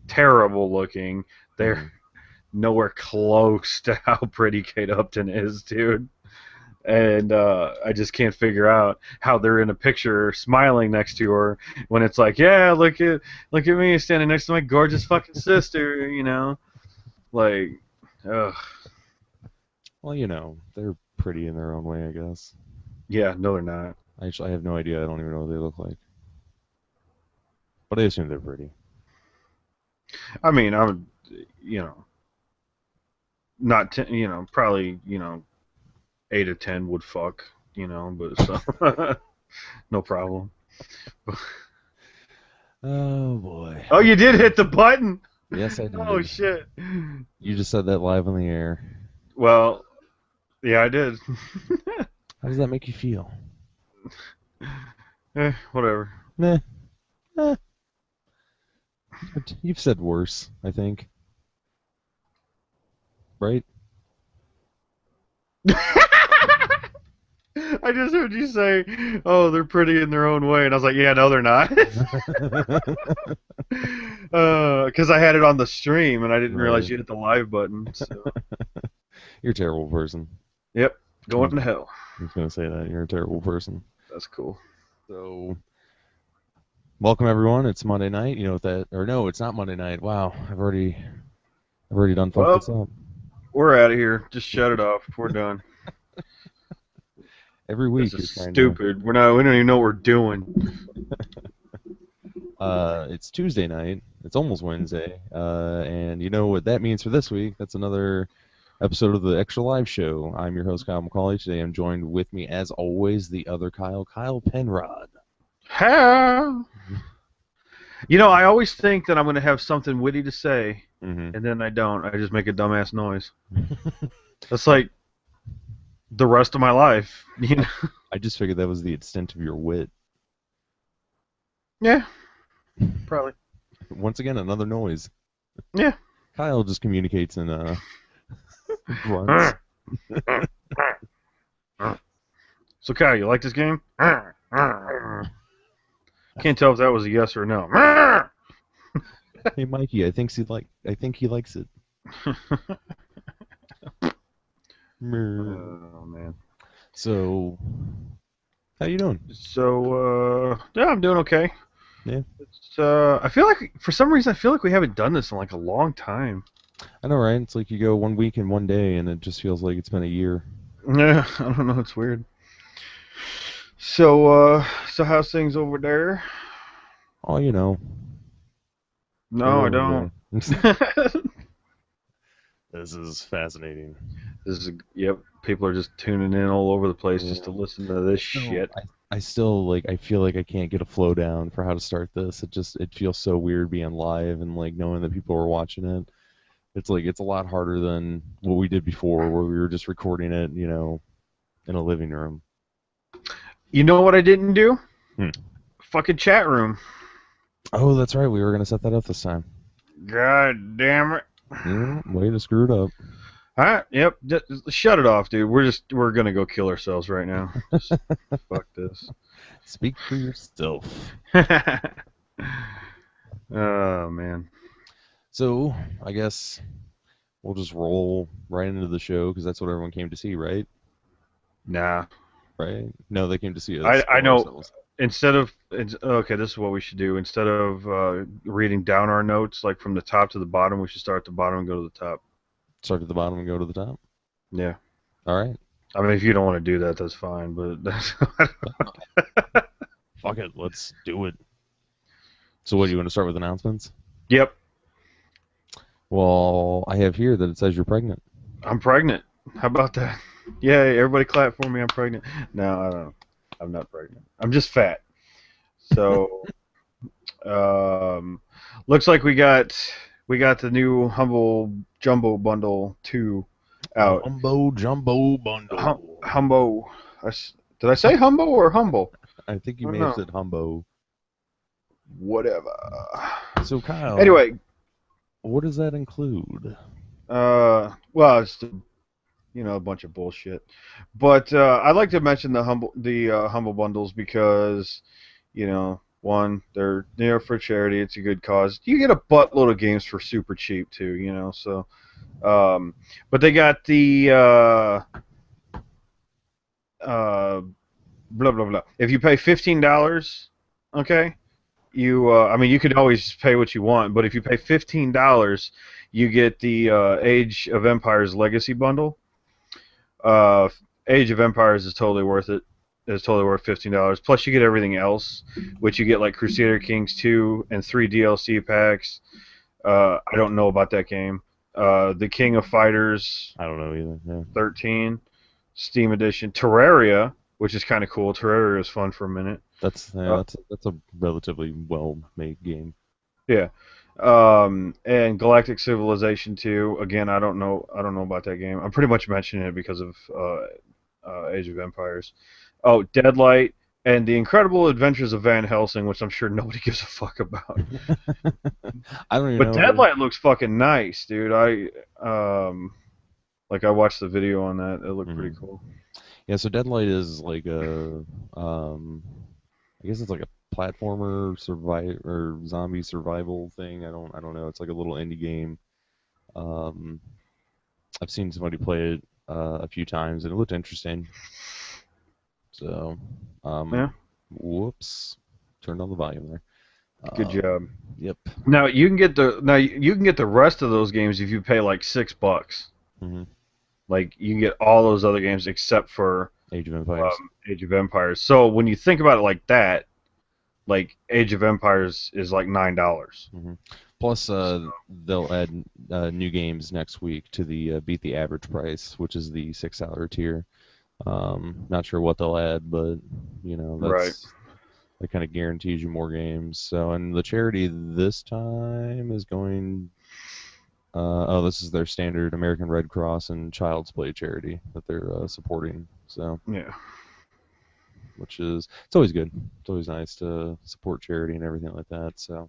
terrible looking. They're Mm. nowhere close to how pretty Kate Upton is, dude. And I just can't figure out how they're in a picture smiling next to her when it's like, yeah, look at me standing next to my gorgeous fucking sister, you know, like, ugh, Well, they're pretty in their own way, I guess. yeah, no, they're not. I have no idea. I don't even know what they look like, but I assume they're pretty. I mean, I'm, you know, not, probably, 8 of 10 would fuck, but so no problem. Oh boy. Oh, you did hit the button. Yes, I Oh did. shit. You just said that live on the air. Well, yeah, I did. How does that make you feel? Whatever. Nah. Eh, you've said worse, I think. Right? I just heard you say, "Oh, they're pretty in their own way," and I was like, "Yeah, no, they're not," because I had it on the stream and I didn't realize Right. you hit the live button. So, You're a terrible person. yep, I going was, to hell. I was gonna say that. You're a terrible person. That's cool. So, welcome everyone. It's Monday night. You know what that? Or no, it's not Monday night. Wow, I've already done fucked this Well, up. we're out of here. Just shut it off. We're done. Every This week is you're trying to. stupid. We're not. We don't even know what we're doing. It's Tuesday night. It's almost Wednesday. And you know what that means for this week? That's another episode of the Extra Live Show. I'm your host, Kyle McCauley. Today I'm joined with me, as always, the other Kyle, Kyle Penrod. How? I always think that I'm going to have something witty to say, Mm-hmm. and then I don't. I just make a dumbass noise. That's like the rest of my life. I just figured that was the extent of your wit. Yeah, probably. Once again, another noise. Yeah. Kyle just communicates in grunts. So, Kyle, you like this game? Can't tell if that was a yes or a no. Hey, Mikey, I think he likes it. Oh man. So, how you doing? So, yeah, I'm doing okay. Yeah, I feel like for some reason I feel like we haven't done this in like a long time. I know, right? It's like you go 1 week and 1 day, and it just feels like it's been a year. Yeah, I don't know. It's weird. So how's things over there? Oh, they're No, I over don't. there. This is fascinating. Yep. People are just tuning in all over the place just Yeah. to listen to this No, shit. I still I feel like I can't get a flow down for how to start this. It feels so weird being live and like knowing that people are watching it. It's a lot harder than what we did before where we were just recording it, in a living room. You know what I didn't do? Hmm. Fucking chat room. Oh, that's right. We were gonna set that up this time. God damn it. Yeah, way to screw it up. All right. Yep. Just shut it off, dude. We're gonna go kill ourselves right now. Just fuck this. Speak for yourself. Oh man. So, I guess we'll just roll right into the show because that's what everyone came to see, right? Nah. Right? No, they came to see us I kill know. ourselves. Okay, this is what we should do. Instead of reading down our notes like from the top to the bottom, we should start at the bottom and go to the top. Start at the bottom and go to the top. Yeah. All right. I mean, if you don't want to do that, that's fine. But that's Fuck it. Let's do it. So, what do you want to start with announcements? Yep. Well, I have here that it says you're pregnant. I'm pregnant. How about that? Yay! Everybody clap for me. I'm pregnant. No, I don't. I'm not pregnant. I'm just fat. So, um, looks like we got the new Humble Jumbo Bundle 2 The out. Humbo Jumbo Bundle. Humbo. Did I say Humbo or Humble? I think I you don't may have know. said Humbo. Whatever. So, Kyle, Anyway, what does that include? well, it's a bunch of bullshit. But I'd like to mention the humble bundles because, One, they're for charity. It's a good cause. You get a buttload of games for super cheap too, So, but they got the uh, blah blah blah. If you pay $15, okay, I mean, you could always pay what you want, but if you pay $15, you get the Age of Empires Legacy bundle. Uh, Age of Empires is totally worth it. It's totally worth $15. Plus, you get everything else, which you get like Crusader Kings 2 and 3 DLC packs. I don't know about that game. The King of Fighters I don't know either. Yeah. 13, Steam Edition. Terraria, which is kind of cool. Terraria was fun for a minute. Uh, That's a relatively well made game. yeah. And Galactic Civilization 2. Again, I don't know about that game. I'm pretty much mentioning it because of Age of Empires. Oh, Deadlight and The Incredible Adventures of Van Helsing, which I'm sure nobody gives a fuck about. I don't even But know. Deadlight looks fucking nice, dude. I watched the video on that. It looked Hmm. pretty cool. Yeah, so Deadlight is like I guess it's like a platformer survive or zombie survival thing. I don't know. It's like a little indie game. Um, I've seen somebody play it a few times and it looked interesting. So, Yeah, whoops, turned on the volume there. good Um, job. yep. Now you can get the rest of those games if you pay like $6. Hmm. Like you can get all those other games except for Age of Empires. Age of Empires. So when you think about it like that, like Age of Empires is like $9. Hmm. Plus, they'll add new games next week to the beat the average price, which is the $6 tier. Not sure what they'll add, but Right. that kind of guarantees you more games. So, and the charity this time is going. This is their standard American Red Cross and Child's Play charity that they're supporting. So, Yeah. which is it's always good. It's always nice to support charity and everything like that. So,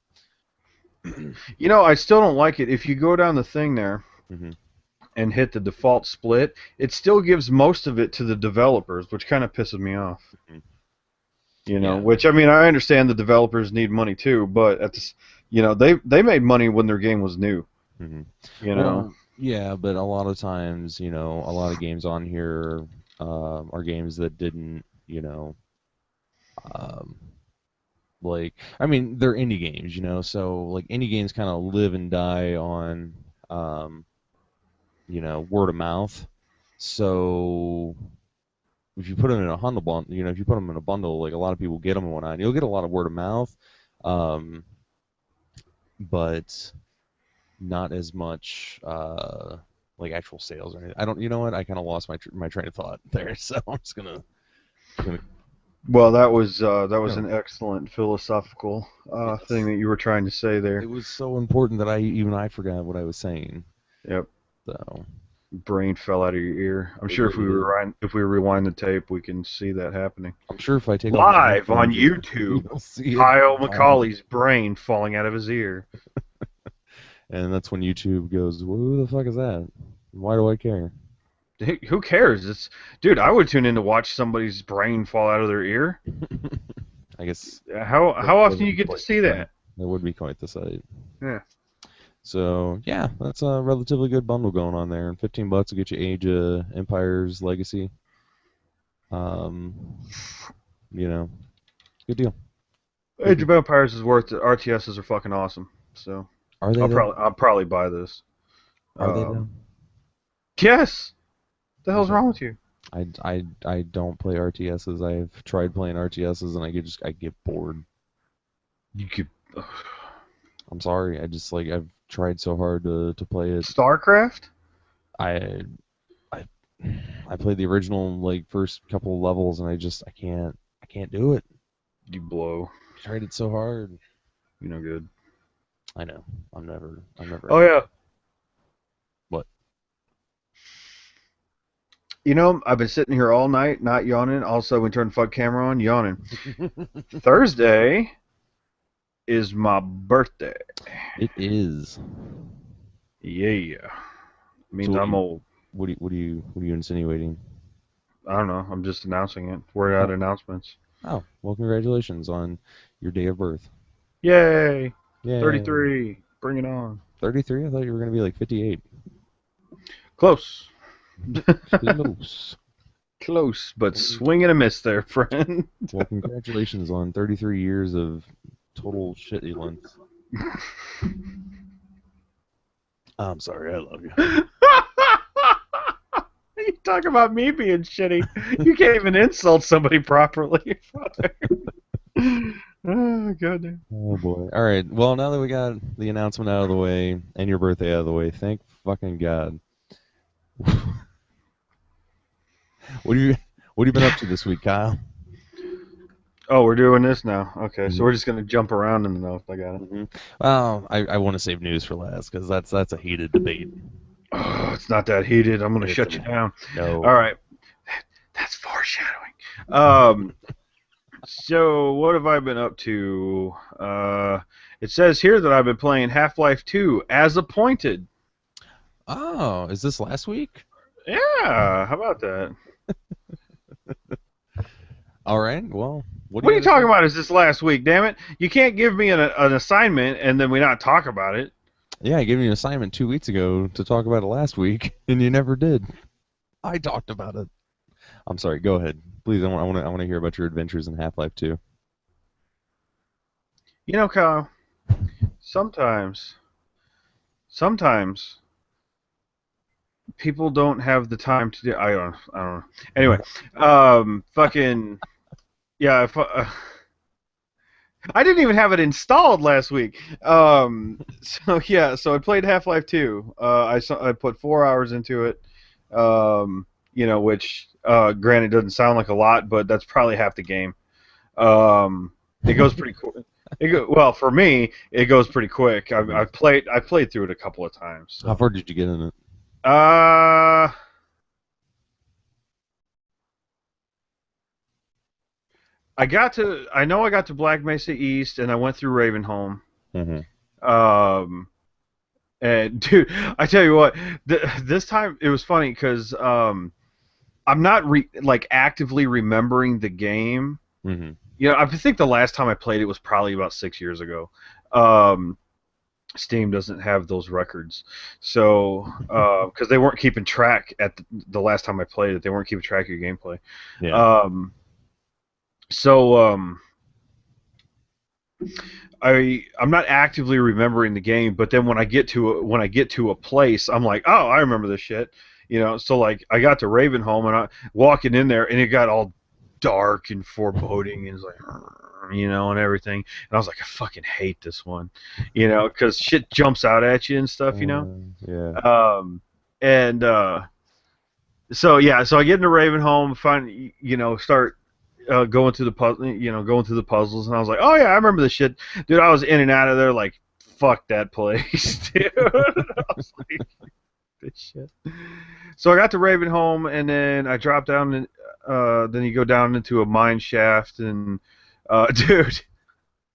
I still don't like it. If you go down the thing there hmm. and hit the default split, it still gives most of it to the developers, which kind of pisses me off. Yeah. Which I mean, I understand the developers need money too, but at this, they made money when their game was new. Hmm. You know. Well, yeah, but a lot of times, a lot of games on here are games that didn't, um, like, I mean, they're indie games, so like indie games kind of live and die on, um, word of mouth. So if you put them in a bundle, if you put them in a bundle, like a lot of people get them and whatnot, you'll get a lot of word of mouth, um, but not as much like actual sales or anything. I don't. You know what? I kind of lost my train of thought there, so I'm just gonna Well, that was go. an excellent philosophical thing Yes, that you were trying to say it there. was so important that I forgot what I was saying. Yep. So Brain fell out of your ear. I'm it sure really did. if we rewind the tape, we can see that happening. I'm sure if I take off my Live on headphones, YouTube, you'll see it Kyle fine. McCauley's brain falling out of his ear. And that's when YouTube goes, well, "Who the fuck is that? Why do I care?" Who cares? Dude, I would tune in to watch somebody's brain fall out of their ear. I guess How that often would you be get to quite see the sight. that? That would be quite the sight. Yeah. So yeah, that's a relatively good bundle going on there. And $15 will get you Age of Empires Legacy. Um, good deal. Good Age deal. of Empires is worth it. RTSs are fucking awesome. So Are they though? I'll probably buy this. Are they though? Um, yes. The hell's Okay. wrong with you? I don't play RTSs. I've tried playing RTSs and I get bored. You could. I'm sorry. I just like I've tried so hard to play it. StarCraft? I I I played the original like first couple levels and I can't do it. You blow. I tried it so hard. You know good. I know. I'm never Oh any good. yeah. What? I've been sitting here all night, not yawning. Also, we turn the fuck camera on, yawning. Thursday is my birthday. It is. Yeah. So Means I'm old. what are you insinuating? I don't know. I'm just announcing it. We're at Oh, announcements. oh, well, congratulations on Your day of birth. Yay! Yay. 33. Bring it on. 33? I thought you were going to be like 58. Close. Close. Close, but Well, swing and a miss there, friend. well, congratulations on 33 years of total shitulence. I'm sorry, I love you. You talk about me being shitty. You can't even insult somebody properly. Oh, goodness. Oh boy. All right. Well, now that we got the announcement out of the way and your birthday out of the way, thank fucking God. What have you What have you been up to this week, Kyle? Oh, we're doing this now. Okay, so hmm we're just gonna jump around in the notes. I got it. hmm Well, I want to save news for last because that's a heated debate. Oh, it's not that heated. I'm gonna It's shut you a down. All no. right, that's foreshadowing. Um, so what have I been up to? It says here that I've been playing Half-Life 2 as appointed. Oh, is this last week? Yeah, how about that? All right. Well, what do What you are you got to talking say? about? Is this last week? Damn it! You can't give me an assignment and then we not talk about it. Yeah, I gave you an assignment 2 weeks ago to talk about it last week, and you never did. I talked about it. I'm sorry. Go ahead, please. I want to hear about your adventures in Half-Life 2. You know, Kyle. Sometimes, sometimes people don't have the time to do. I don't know. Anyway, fucking yeah. I didn't even have it installed last week. So yeah, so I played Half-Life 2. I put 4 hours into it. Which granted doesn't sound like a lot, but that's probably half the game. It goes pretty quick. Well, for me, it goes pretty quick. I played through it a couple of times. How So. far did you get in it? Uh, I know I got to Black Mesa East, and I went through Ravenholm. hmm Um, and dude, I tell you what, this time it was funny because I'm not like actively remembering the game. hmm I think the last time I played it was probably about 6 years ago. Um, Steam doesn't have those records, so because they weren't keeping track at the last time I played it, they weren't keeping track of your gameplay. Yeah. Um, so I'm not actively remembering the game, but then when I get to a place, I'm like, oh, I remember this shit. So like I got to Ravenholm and I walking in there and it got all dark and foreboding and it's like, and everything. And I was like, I fucking hate this one, because shit jumps out at you and stuff. Yeah. And so yeah, so I get into Ravenholm, start going through the puzzle, going through the puzzles, and I was like, oh yeah, I remember this shit, dude. I was in and out of there like, fuck that place, dude. I was like, this shit. So I got to Ravenholm, and then I dropped down, and then you go down into a mine shaft, and dude,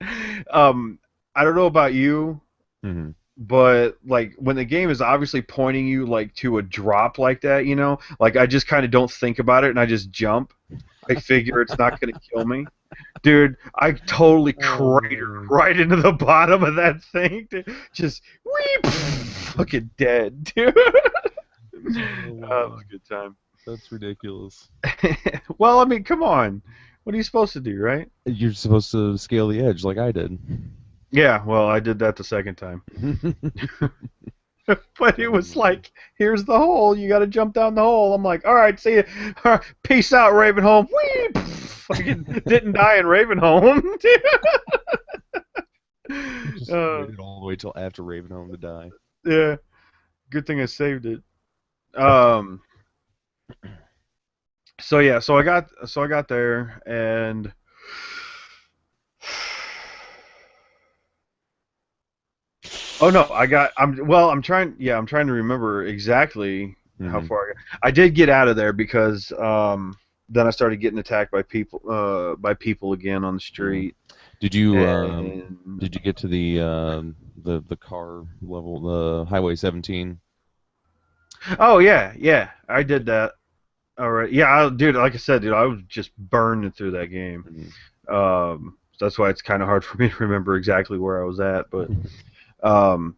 I don't know about you, hmm but like when the game is obviously pointing you like to a drop like that, like I just kind of don't think about it and I just jump. I figure it's not gonna kill me. Dude, I totally Oh cratered man. right into the bottom of that thing. Dude. Just weep, fucking dead, dude. Oh That was wow. a good time. That's ridiculous. Well, I mean, come on. What are you supposed to do, right? You're supposed to scale the edge like I did. Yeah, well, I did that the second time. But it was like, here's the hole. You got to jump down the hole. I'm like, all right, see you. Peace out, Ravenholm. Whee! Fucking didn't die in Ravenholm. You just uh, waited all the way till after Ravenholm to die. yeah, good thing I saved it. Um, so yeah, so I got there and oh no, I'm trying to remember exactly how hmm far I got. I did get out of there because then I started getting attacked by people again on the hmm street. Did you And did you get to the car level, the Highway 17? oh yeah, yeah, I did that. All right, yeah, dude, like I said, dude, I was just burning through that game. hmm that's why it's kind of hard for me to remember exactly where I was at. But um,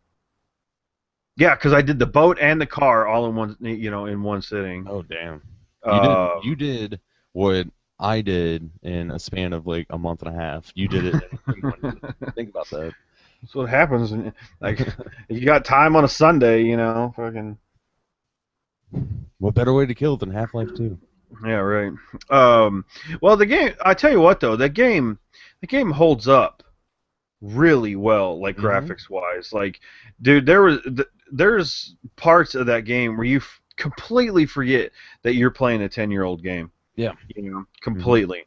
yeah, because I did the boat and the car all in one, in one sitting. Oh damn. You Um, did what I did in a span of like a month and a half. You did it in 1 day. Think about that. that's what happens. Like, you got time on a Sunday, fucking. What better way to kill it than Half-Life 2? Yeah, right. Um, well, the game. I tell you what, though, the game holds up really well, like Mm-hmm. graphics wise. Like, dude, there's parts of that game where you completely forget that you're playing a 10-year-old game. Yeah. Mm-hmm. Completely.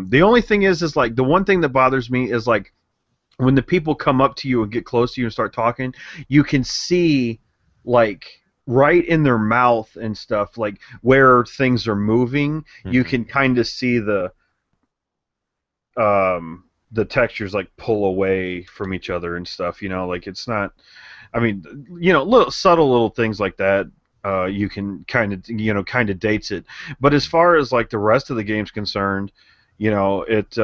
The only thing is like the one thing that bothers me is like when the people come up to you and get close to you and start talking, you can see like right in their mouth and stuff, like where things are moving. You Mm-hmm. can kind of see the textures like pull away from each other and stuff. Like it's not. I mean, little subtle little things like that. You can kind of dates it. But as far as like the rest of the game's concerned, it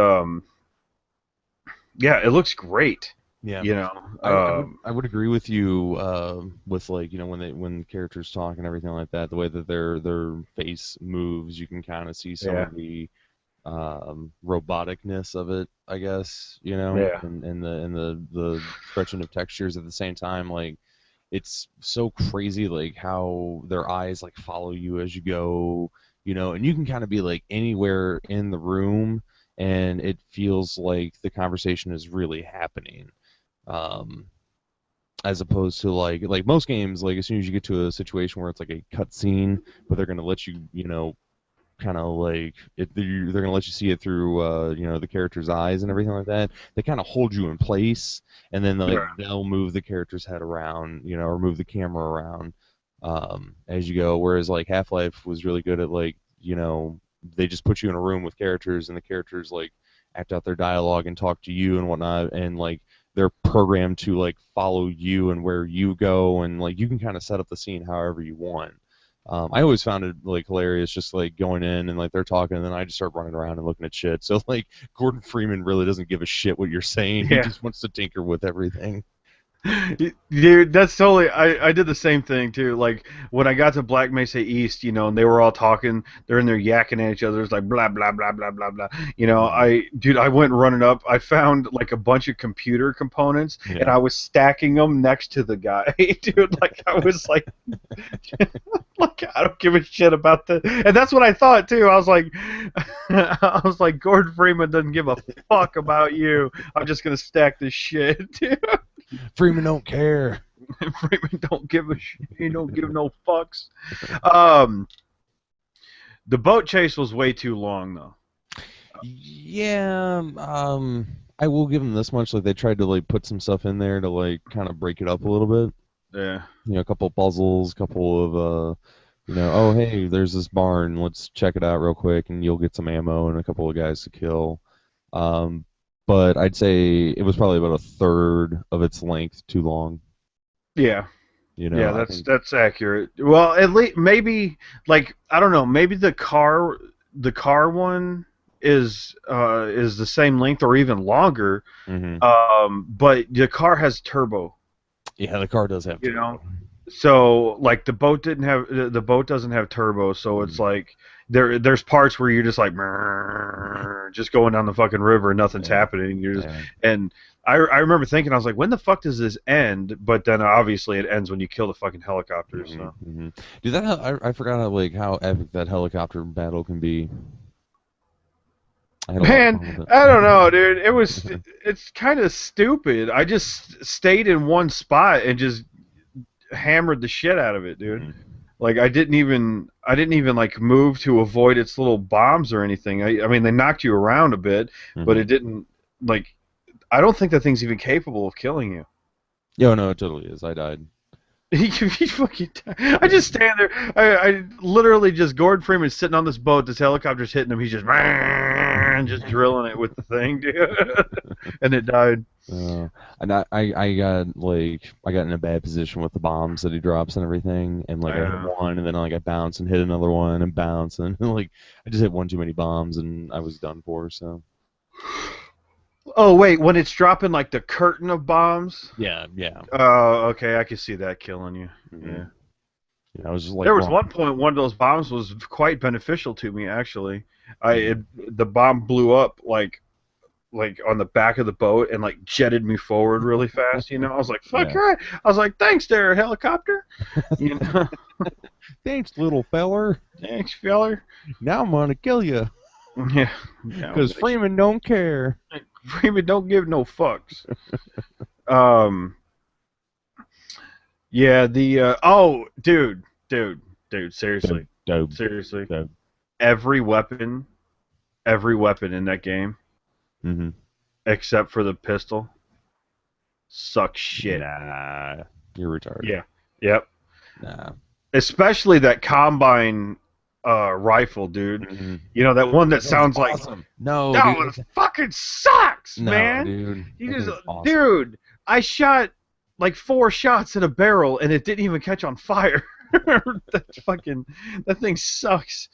yeah, it looks great. Yeah. You know, I would agree with you with like when characters talk and everything like that, the way that their face moves, you can kind of see some yeah, of the roboticness of it, I guess, yeah, and the stretching of textures at the same time. Like it's so crazy, like how their eyes like follow you as you go, and you can kind of be like anywhere in the room, and it feels like the conversation is really happening. Um, as opposed to like most games, like as soon as you get to a situation where it's like a cutscene, but they're gonna let you, kind of like they're gonna let you see it through the character's eyes and everything like that. They kind of hold you in place, and then like yeah, they'll move the character's head around, or move the camera around as you go. Whereas like Half-Life was really good at like they just put you in a room with characters, and the characters like act out their dialogue and talk to you and whatnot, and like they're programmed to like follow you and where you go, and like you can kind of set up the scene however you want. I always found it like hilarious, just like going in and like they're talking, and then I just start running around and looking at shit. So like Gordon Freeman really doesn't give a shit what you're saying. He yeah. just wants to tinker with everything. Dude, that's totally. I did the same thing too. Like when I got to Black Mesa East, and they were all talking. They're in there yakking at each other. It's like blah blah blah blah blah blah. Mhm. I went running up. I found like a bunch of computer components, and Yeah. I was stacking them next to the guy, dude. Like I was like, like I don't give a shit about the. And that's what I thought too. I was like, Gordon Freeman doesn't give a fuck about you. I'm just gonna stack this shit, dude. Freeman don't care. Freeman don't give a shit. He don't give no fucks. Um, the boat chase was way too long though. Yeah, I will give them this much. Like they tried to like put some stuff in there to like kind of break it up a little bit. Yeah. A couple of puzzles, couple of oh hey, there's this barn, let's check it out real quick, and you'll get some ammo and a couple of guys to kill. Um, but I'd say it was probably about a third of its length too long. Yeah. Yeah, I that's think. that's accurate. Well, at least maybe like I don't know, maybe the car one is the same length or even longer. Hmm. But the car has turbo, Yeah, the car does have you know. turbo. So like the boat doesn't have turbo, so it's Mhm. like there's parts where you're just like just going down the fucking river and nothing's Yeah, happening. You're just yeah. and I remember thinking I was like, when the fuck does this end? But then obviously it ends when you kill the fucking helicopters. Hmm. So Hmm. Dude, I forgot how epic that helicopter battle can be. I had a lot of man, fun with it. I don't know, dude. It's kind of stupid. I just stayed in one spot and just hammered the shit out of it, dude. Hmm. Like I didn't even like move to avoid its little bombs or anything. I mean they knocked you around a bit, but Hmm. it didn't like I don't think that thing's even capable of killing you. Yo, no, it totally is. I died. He fucking I just stand there. I literally just Gordon Freeman sitting on this boat. This helicopter's hitting him. He's just drilling it with the thing, dude. And it died. Uh, and I got in a bad position with the bombs that he drops and everything, and like I hit Yeah. one, and then like I bounce and hit another one and bounce, and like I just hit one too many bombs, and I was done for. So Oh wait, when it's dropping like the curtain of bombs. Yeah, yeah. Okay, I can see that killing you. Hmm. Yeah. You know, I was just like, There was wrong. one point one of those bombs was quite beneficial to me actually. Hmm. The bomb blew up like on the back of the boat and like jetted me forward really fast. You know, I was like, "Fuck Yeah. right!" I was like, "Thanks, there, helicopter." You know, Thanks, little feller. thanks, feller. Now I'm gonna kill you, Yeah, now I'm cause gonna Freeman don't care. Freeman don't give no fucks. Um, yeah, the oh, dude, seriously, Dope, dope, seriously, dope. every weapon, every weapon in that game Hmm. except for the pistol sucks shit. Nah, you're retarded. Yeah, yep. Nah. Especially that combine rifle, dude. Hmm. You know that one that That thing's sounds like awesome. No, that dude. one fucking sucks, No, man. dude. You That just thing's awesome. dude, I shot like 4 shots in a barrel and it didn't even catch on fire. That's fucking that thing sucks.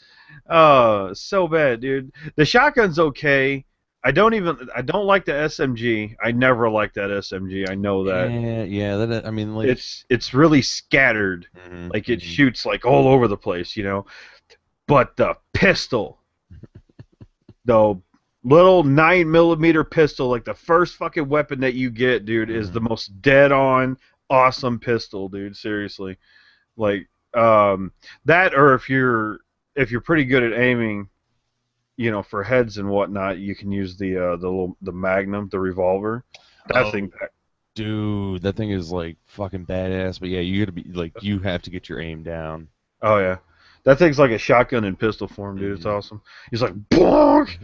So bad, dude. The shotgun's okay. I don't like the SMG. I never liked that SMG. I know that. Yeah, yeah. That I mean, like. It's really scattered. Hmm. Like it Hmm. shoots like all over the place, you know. But the pistol, the little 9 millimeter pistol, like the first fucking weapon that you get, dude, is the Hmm. most dead on awesome pistol, dude. Seriously, like that, or if you're pretty good at aiming, you know, for heads and whatnot, you can use the Magnum, the revolver. That Oh, thing. dude, that thing is like fucking badass. But yeah, you gotta be like, you have to get your aim down. Oh yeah. That thing's like a shotgun in pistol form, dude. It's Hmm. awesome. He's like, bonk!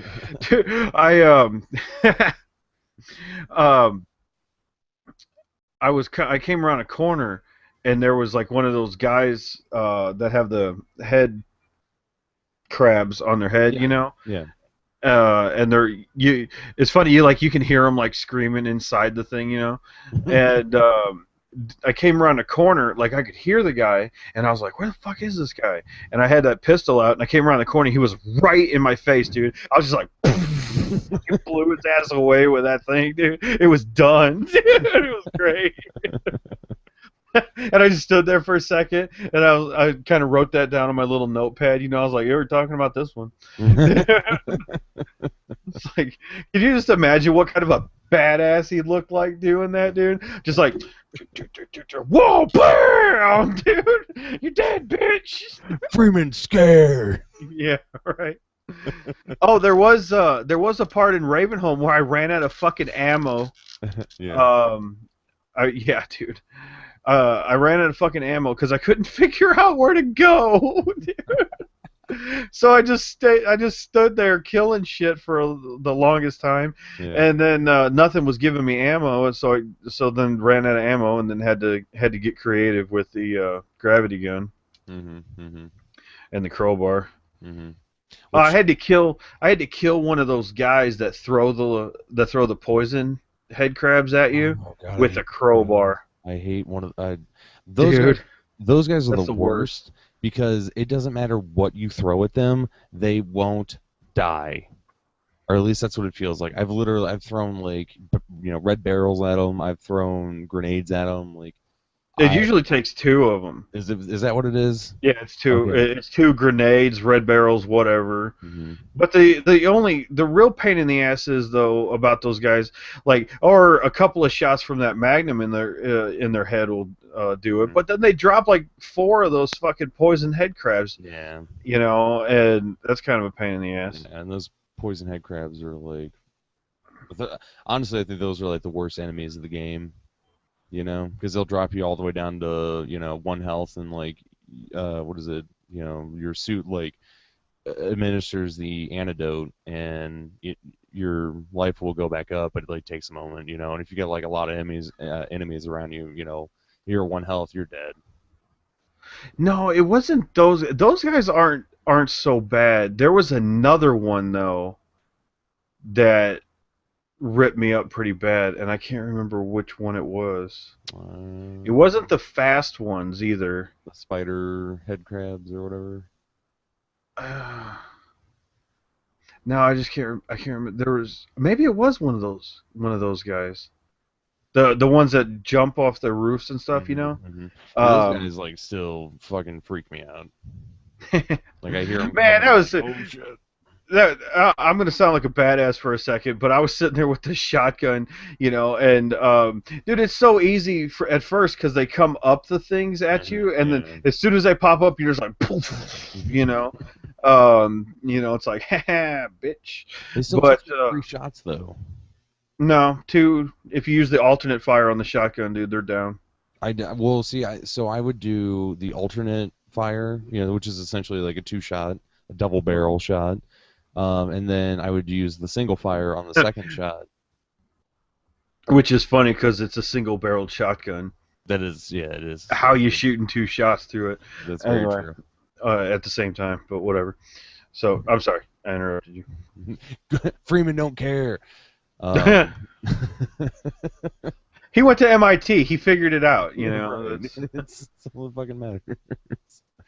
Dude, um, I came around a corner, and there was like one of those guys that have the head crabs on their head, you Yeah, know. yeah. And they're you. It's funny, you can hear them like screaming inside the thing, you know. And I came around a corner, like I could hear the guy, and I was like, "Where the fuck is this guy?" And I had that pistol out, and I came around the corner. He was right in my face, dude. I was just like, fucking blew his ass away with that thing, dude. It was done, dude. It was great. And I just stood there for a second, and I kind of wrote that down on my little notepad. You know, I was like, "You were talking about this one." It's like, can you just imagine what kind of a badass he looked like doing that, dude? Just like, whoa, bam, dude, you dead, bitch. Freeman scared. Yeah, right. Oh, there was a part in Ravenholm where I ran out of fucking ammo. Yeah. Um, yeah, dude. I ran out of fucking ammo because I couldn't figure out where to go. So I just stood there killing shit for the longest time, Yeah. and then nothing was giving me ammo, and so then ran out of ammo, and then had to get creative with the gravity gun Mhm. Mhm. and the crowbar. Mhm. I Which, had to kill one of those guys that throw the poison head crabs at you oh god, I with hate a crabs. crowbar, I hate one of those guys. dude. Those guys are the That's the worst. worst because it doesn't matter what you throw at them, they won't die. Or at least that's what it feels like. I've thrown like red barrels at them. I've thrown grenades at them. Like It I usually takes two of them. is that what it is? Yeah, it's two. Okay. It's two grenades, red barrels, whatever. Hmm. But the real pain in the ass is though about those guys, like, or a couple of shots from that Magnum in their head will do it. Hmm. But then they drop like 4 of those fucking poison head crabs, Yeah. you know, and that's kind of a pain in the Yeah, ass. and those poison head crabs are like, honestly, I think those are like the worst enemies of the game. Because they'll drop you all the way down to 1 health and like, what is it? Your suit like administers the antidote and your life will go back up, but it like takes a moment. And if you get like a lot of enemies around you, you're 1 health, you're dead. No, it wasn't those. Those guys aren't so bad. There was another one though that ripped me up pretty bad, and I can't remember which one it was. It wasn't the fast ones either. The spider head crabs or whatever. No, I just can't. I can't remember. There was maybe it was one of those guys. The ones that jump off the roofs and stuff. You know. Yeah, those Um, guys like still fucking freak me out. man, Like I hear them coming, that I'm was like, oh shit. I'm gonna sound like a badass for a second, but I was sitting there with the shotgun, and dude, it's so easy at first because they come up the things at you, and then Yeah. as soon as they pop up, you're just like, poof, it's like, ha, bitch. They still But take 3 shots though. no, two. If you use the alternate fire on the shotgun, dude, they're down. Well, see, so I would do the alternate fire, which is essentially like a 2 shot, a double barrel shot, and then I would use the single fire on the second shot. Which is funny because it's a single-barreled shotgun. That is, yeah, it is. How you shooting 2 shots through it? That's very Anyway, true. at the same time, but whatever. So I'm sorry, I interrupted Freeman don't care. you. He went to MIT. He figured it out. Right. It's all that fucking matters.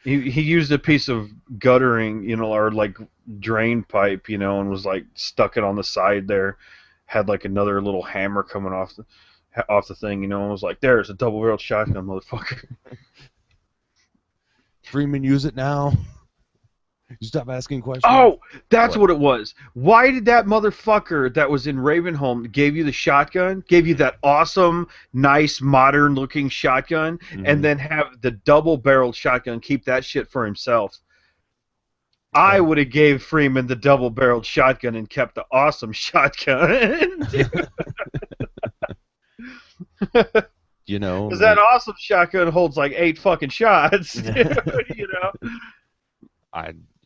He used a piece of guttering, or like drain pipe, and was like stuck it on the side there. Had like another little hammer coming off the thing, and was like, "There's a double-barreled shotgun, motherfucker." Freeman, use it now. You stop asking questions. Oh, that's what it was. Why did that motherfucker that was in Ravenholm gave you the shotgun, gave you that awesome, nice, modern-looking shotgun, and then have the double-barreled shotgun keep that shit for himself? I would have gave Freeman the double-barreled shotgun and kept the awesome shotgun. Because that awesome shotgun holds like 8 fucking shots, dude,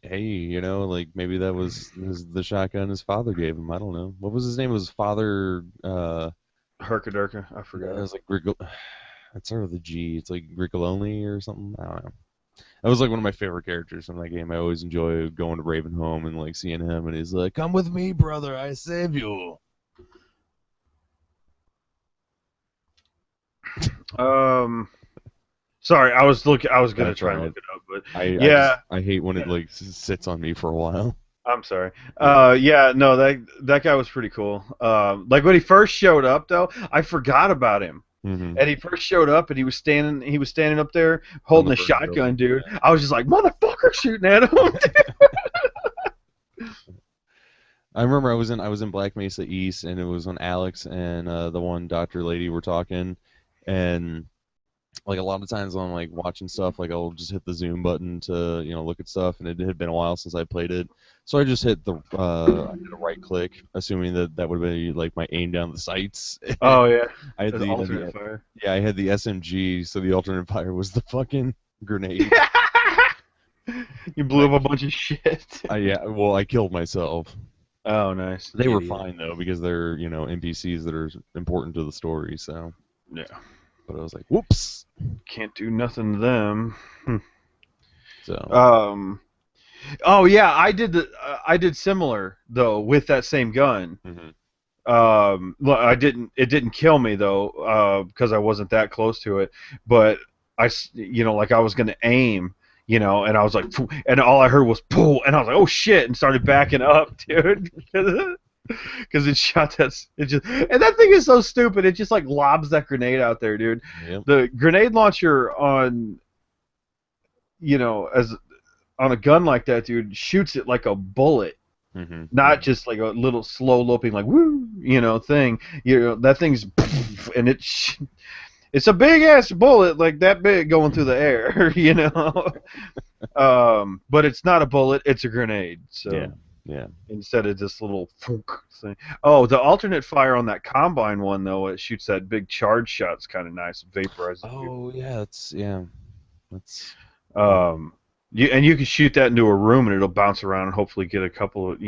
like maybe that was the shotgun his father gave him. I don't know. What was his name? It was father. Herkadurka, I forgot. It was like It started with a G. It's like Grigoloni or something. I don't know. That was like one of my favorite characters from that game. I always enjoy going to Ravenholm and like seeing him, and he's like, "Come with me, brother. I save you." Sorry, I was gonna That's try and right. look it up, but yeah, I hate when it like sits on me for a while. I'm sorry. Yeah, no, that guy was pretty cool. Like when he first showed up, though, I forgot about him. Mm-hmm. And he first showed up, and he was standing up there holding a shotgun, dude. Yeah. I was just like, motherfucker, shooting at him. I remember I was in Black Mesa East, and it was when Alex and the one doctor lady were talking, and like a lot of times when I'm like watching stuff, like I'll just hit the zoom button to look at stuff, and it had been a while since I played it, so I just hit I did a right click, assuming that would be like my aim down the sights. Oh yeah, I had the alternate fire. Yeah, I had the SMG, so the alternate fire was the fucking grenade. You blew up a bunch of shit. Yeah, well, I killed myself. Oh, nice. They were fine though because they're NPCs that are important to the story. So yeah. But I was like, whoops. Can't do nothing to them. So. Oh yeah, I did similar though with that same gun. Mm-hmm. It didn't kill me though, because I wasn't that close to it. But like I was gonna aim, and I was like, phew, and all I heard was "pooh," and I was like, oh shit, and started backing up, dude. Because it shot and that thing is so stupid. It just like lobs that grenade out there, dude. Yep. The grenade launcher on, as on a gun like that, dude, shoots it like a bullet, not just like a little slow loping like woo, thing. That thing's and it's a big ass bullet, like that big going through the air, but it's not a bullet; it's a grenade. So. Yeah. Yeah. Instead of this little thing. Oh, the alternate fire on that combine one though, it shoots that big charge shot. It's kind of nice, vaporizes. Oh yeah, that's. You can shoot that into a room and it'll bounce around and hopefully get a couple of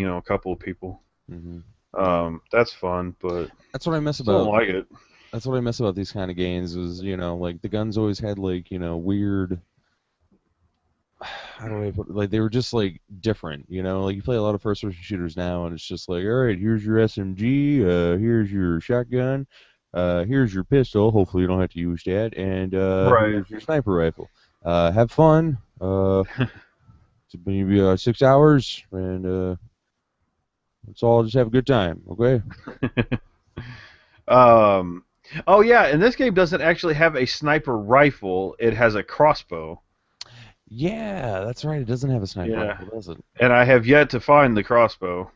people. Mm-hmm. That's fun, but that's what I miss about. Don't like it. That's what I miss about these kind of games was like the guns always had like weird. How do I put it? Like they were just like different, like you play a lot of first-person shooters now, and it's just like, all right, here's your SMG, here's your shotgun, here's your pistol. Hopefully you don't have to use that, and here's your sniper rifle. Have fun. It's maybe 6 hours, and Let's all just have a good time, okay? Um, oh yeah, and this game doesn't actually have a sniper rifle. It has a crossbow. Yeah, that's right. It doesn't have a sniper Yeah, rifle, does it? and I have yet to find the crossbow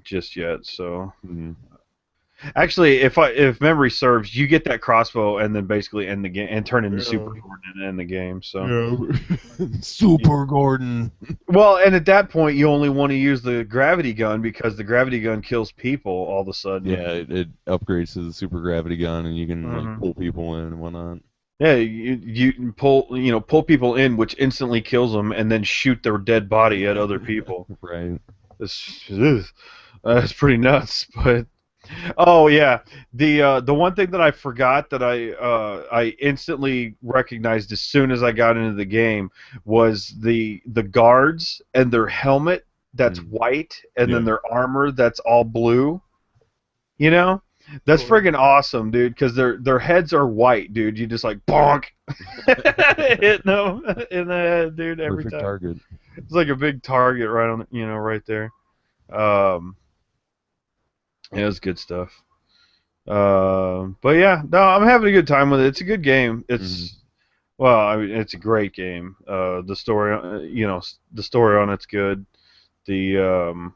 just yet. So Hmm. actually, if memory serves, you get that crossbow and then basically end the game and turn into Super Yeah. Jordan and end the game. So Yeah. Super Gordon. well, and at that point, you only want to use the gravity gun because the gravity gun kills people all of a sudden. Yeah, it upgrades to the super gravity gun, and you can like Hmm. pull people in and whatnot. Yeah, you pull pull people in, which instantly kills them, and then shoot their dead body at other people. Right. It's pretty nuts. But oh yeah, the one thing that I forgot that I instantly recognized as soon as I got into the game was the guards and their helmet that's Mm. white, and then Yeah. their armor that's all blue. You know, that's Oh, friggin' awesome, dude. Because their heads are white, dude. You just like bonk, hitting them in the head, dude. Every perfect time. target. It's like a big target right on, right there. Um, yeah, it's good stuff. But yeah, no, I'm having a good time with it. It's a good game. Hmm. It's well, I mean, it's a great game. The story, the story on it's good. The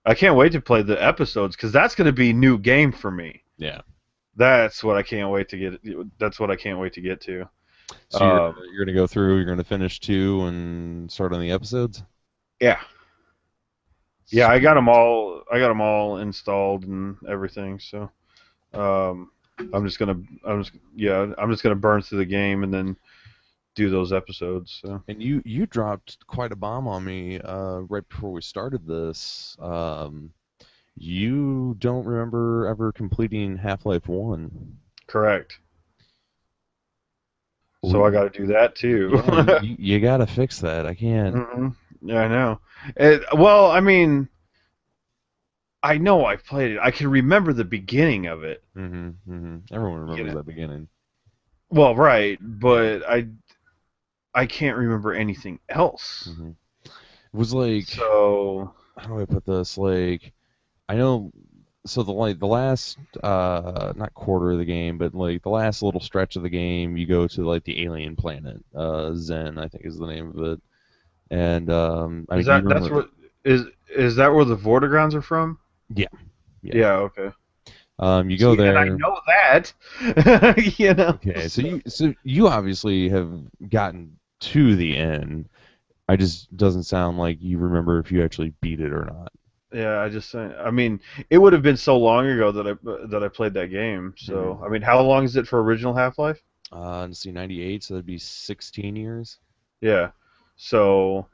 I can't wait to play the episodes because that's going to be new game for me. Yeah. That's what I can't wait to get. That's what I can't wait to get to. So Um, you're gonna go through. You're gonna finish two and start on the episodes. yeah, yeah, I got them Sweet. all. I got them all installed and everything. So um, I'm just gonna burn through the game and then do those episodes. So And you dropped quite a bomb on me right before we started this. You don't remember ever completing Half-Life 1. correct. Well, So I got to do that too. yeah, you gotta fix that. I can't. Hmm. Yeah, I know. Well, I mean, I know I played it. I can remember the beginning of it. Everyone You remembers know. that beginning. Well, right, Yeah. but I can't remember anything else. hmm It was like, So how do I put this? Like, I know. So the last not quarter of the game, but like the last little stretch of the game, you go to like the alien planet. Zen, I think is the name of it. And I mean, is do you that that's remember? what is that where the Vortigrons are from? Yeah, yeah. Yeah. Okay. You go See, and I there. know that. Okay, so So, you obviously have gotten to the end. I just doesn't sound like you remember if you actually beat it or not. yeah, I mean, it would have been so long ago that I played that game. So, Hmm. I mean, how long is it for original Half-Life? Let's see, 98, so that'd be 16 years. Yeah. So,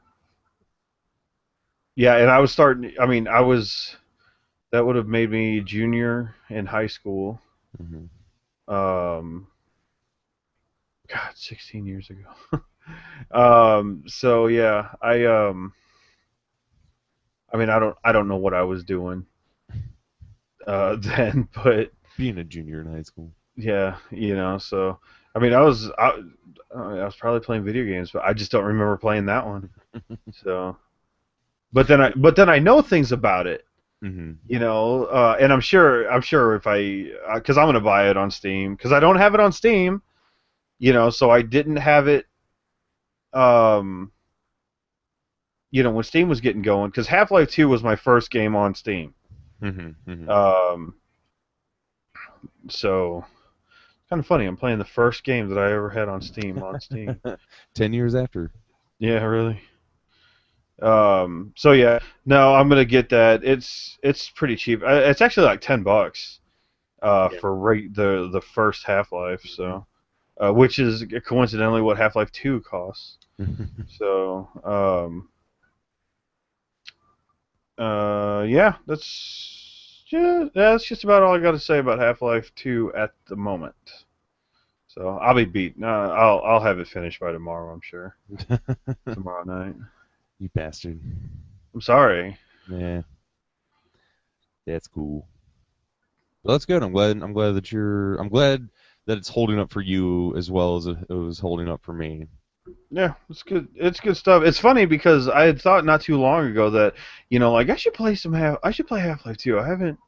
yeah, and I was starting. I mean, that would have made me junior in high school. Hmm. Um, God, 16 years ago. So yeah, I mean, I don't know what I was doing then, but Being a junior in high school. yeah, so I mean, I was probably playing video games, but I just don't remember playing that one. So, but then I know things about it, Hmm. and I'm sure if because I'm gonna buy it on Steam because I don't have it on Steam, so I didn't have it, um, when Steam was getting going because Half-Life 2 was my first game on Steam. Hmm. Um, so kind of funny. I'm playing the first game that I ever had on Steam 10 years after. Yeah, really. So yeah, no, I'm gonna get that. It's pretty cheap. It's actually like $10 Yeah. for the first Half-Life. Hmm. So which is coincidentally what Half-Life 2 costs. So yeah, that's just about all I got to say about Half-Life 2 at the moment. So I'll be beat. I'll have it finished by tomorrow. I'm sure tomorrow night. You bastard. I'm sorry. Yeah, that's cool. Well, that's good. I'm glad that it's holding up for you as well as it was holding up for me. Yeah, it's good. It's good stuff. It's funny because I had thought not too long ago that like I should play Half-Life 2. I haven't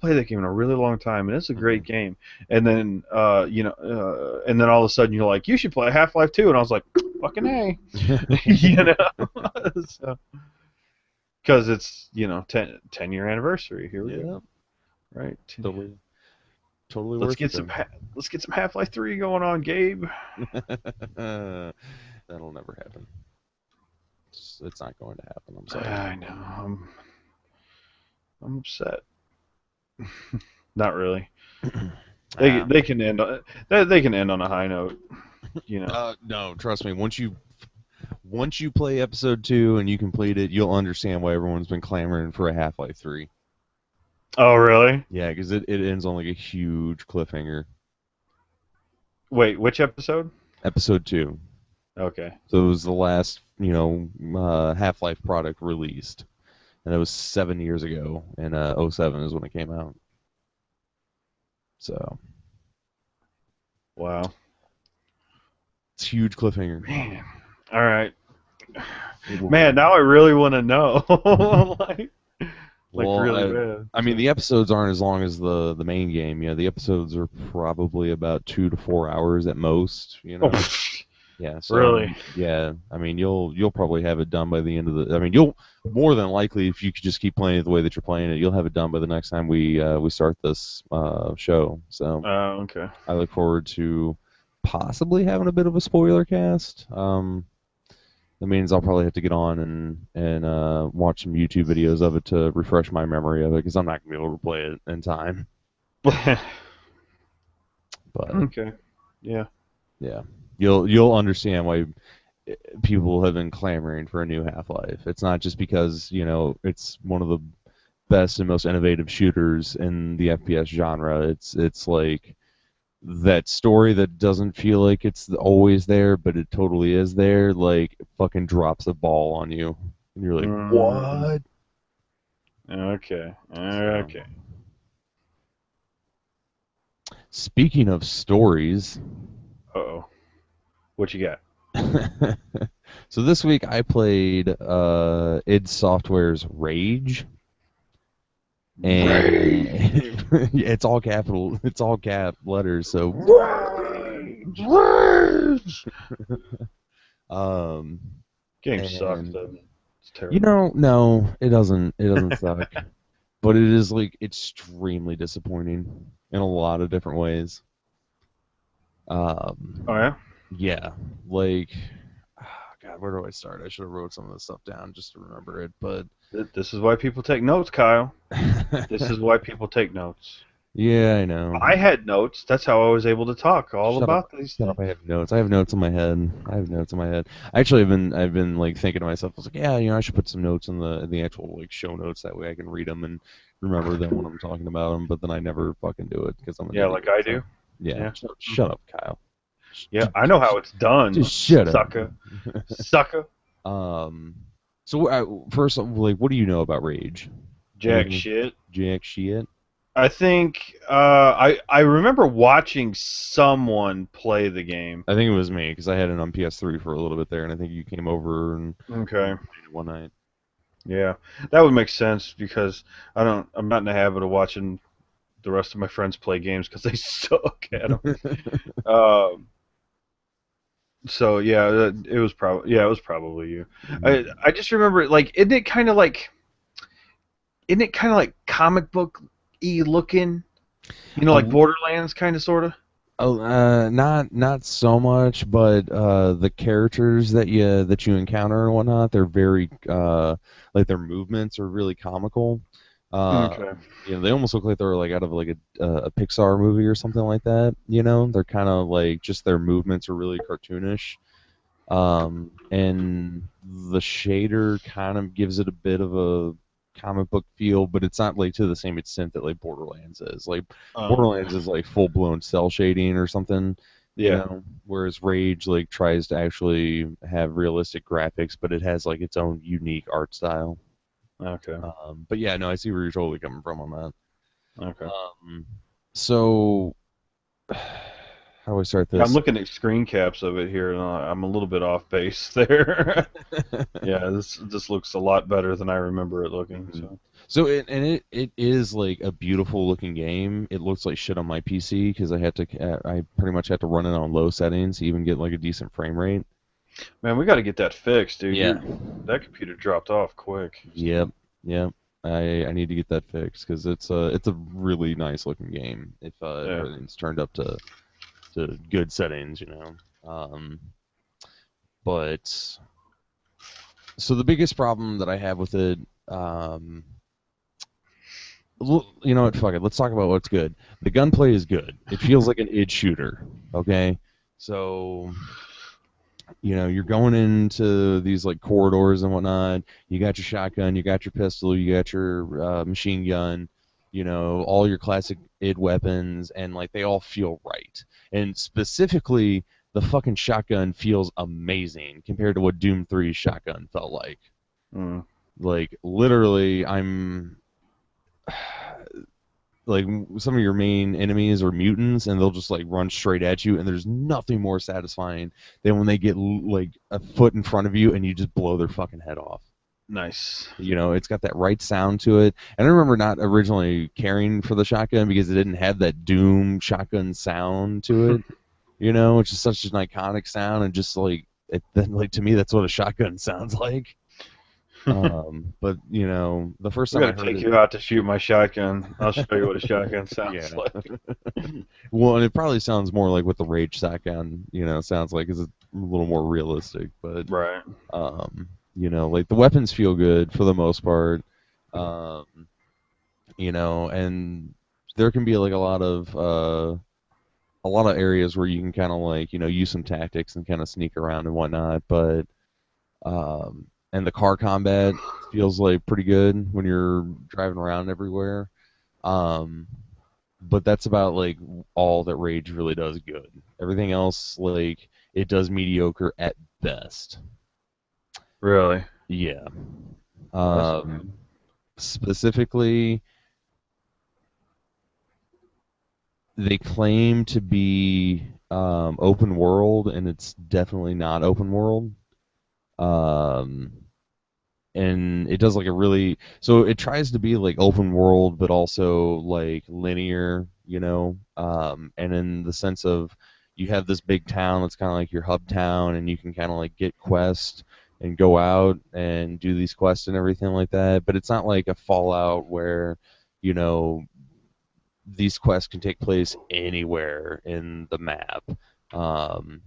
played that game in a really long time, and it's a great Mhm. game. And then and then all of a sudden you're like, you should play Half-Life 2, and I was like, fucking hey, you know, so, because it's 10-year anniversary. Here we go. Yeah, Right. totally, totally Let's worth it get some then. let's get some Half-Life 3 going on, Gabe. That'll never happen. It's not going to happen. I'm sorry. I know. I'm upset. Not really. They Ah, they can end on they can end on a high note, you know. no, trust me. Once you play episode 2 and you complete it, you'll understand why everyone's been clamoring for a Half-Life 3. Oh, really? Yeah, because it ends on like a huge cliffhanger. Wait, which episode? Episode 2. Okay. So it was the last, Half-Life product released, and it was 7 years ago, and '07 is when it came out. So Wow. it's a huge cliffhanger. Man. All right. It will Man, be. now I really want to know. like, like Well, really bad. I mean, So. the episodes aren't as long as the main game. The episodes are probably about 2 to 4 hours at most. Oh, Yeah. So really? yeah, I mean, you'll probably have it done by the end of the. I mean, you'll more than likely, if you could just keep playing it the way that you're playing it, you'll have it done by the next time we start this show. So Okay. I look forward to possibly having a bit of a spoiler cast. That means I'll probably have to get on and watch some YouTube videos of it to refresh my memory of it because I'm not gonna be able to play it in time. But Okay. Yeah. yeah, you'll understand why people have been clamoring for a new Half-Life. It's not just because it's one of the best and most innovative shooters in the FPS genre. It's like that story that doesn't feel like it's always there, but it totally is there. Like fucking drops a ball on you, and you're like, Mm, what? okay. So, Okay. speaking of stories, Uh-oh. What you got? so this week I played id Software's Rage, Rage. and it's all cap letters. So, Rage. Rage. um, Game sucks, and doesn't it? It's terrible. no, it doesn't. It doesn't suck, but it is like extremely disappointing in a lot of different ways. Oh Um, yeah. yeah, like, God, where do I start? I should have wrote some of this stuff down just to remember it, but This is why people take notes, Kyle. This is why people take notes. yeah, I know. I had notes. That's how I was able to talk all Shut up. about these Shut up. things. I have notes. I have notes in my head. I have notes in my head. Actually, I've been like thinking to myself. I was like, yeah, I should put some notes in the actual like show notes. That way I can read them and remember them when I'm talking about them. But then I never fucking do it because I'm an Yeah, idiot. like I So do. yeah, Yeah. shut up, Kyle. Yeah, I know how it's Just done, shut up. sucker. Sucker. um. So first, like, what do you know about Rage? Jack Anything? shit. Jack shit. I think I remember watching someone play the game. I think it was me because I had it on PS3 for a little bit there, and I think you came over and Okay. played it one night. Yeah, that would make sense because I'm not in the habit of watching the rest of my friends play games because they suck at them. Um, so yeah, it was probably you. I just remember like isn't it kind of like comic book y looking? Like A Borderlands kind of sorta. Oh, not so much, but the characters that you encounter and whatnot, they're very like their movements are really comical. Okay. They almost look like they're like out of like a Pixar movie or something like that. They're kind of like just their movements are really cartoonish. And the shader kind of gives it a bit of a comic book feel, but it's not like to the same extent that like Borderlands is. Like Okay. Borderlands is like full blown cell shading or something, Yeah. whereas Rage like tries to actually have realistic graphics, but it has like its own unique art style. Okay. But yeah, no, I see where you're totally coming from on that. Okay. Um, so how do I start Yeah, I'm this? looking at screen caps of it here, and I'm a little bit off base there. Yeah, this looks a lot better than I remember it looking. Mhm. So So it is like a beautiful looking game. It looks like shit on my PC because I pretty much had to run it on low settings to even get like a decent frame rate. man, we got to get that fixed, dude. Yeah. That computer dropped off quick. So. Yep. Yep. I need to get that fixed because it's a really nice looking game if Yeah. everything's turned up to good settings, you know. But so the biggest problem that I have with it, you know what? Fuck it. Let's talk about what's good. The gunplay is good. It feels like an id shooter. Okay, so you know you're going into these like corridors and whatnot. You got your shotgun, you got your pistol, you got your machine gun. You know all your classic id weapons, and like they all feel right. And specifically, the fucking shotgun feels amazing compared to what Doom 3's shotgun felt like. Mm. Like literally, I'm like some of your main enemies are mutants and they'll just like run straight at you and there's nothing more satisfying than when they get like a foot in front of you and you just blow their fucking head off. Nice. You know, it's got that right sound to it. And I remember not originally caring for the shotgun because it didn't have that Doom shotgun sound to it, you know, which is such an iconic sound and just like then like to me that's what a shotgun sounds like. But you know, the first We time got I to heard take it, you out to shoot my shotgun. I'll show you what a shotgun sounds yeah. like. Well, and it probably sounds more like what the Rage shotgun, you know, sounds like, because it's a little more realistic. But, Right. you know, like the weapons feel good for the most part, um, you know, and there can be like a lot of areas where you can kind of like, you know, use some tactics and kind of sneak around and whatnot. But, and the car combat feels like pretty good when you're driving around everywhere. Um, but that's about like all that Rage really does good. Everything else, like it does mediocre at best. Really. Yeah. Well, that's not Um, good. Specifically, they claim to be open world, and it's definitely not open world. Um, and it does like a really so it tries to be like open world but also like linear, you know, and in the sense of you have this big town that's kind of like your hub town and you can kind of like get quests and go out and do these quests and everything like that, but it's not like a Fallout where, you know, these quests can take place anywhere in the map. um,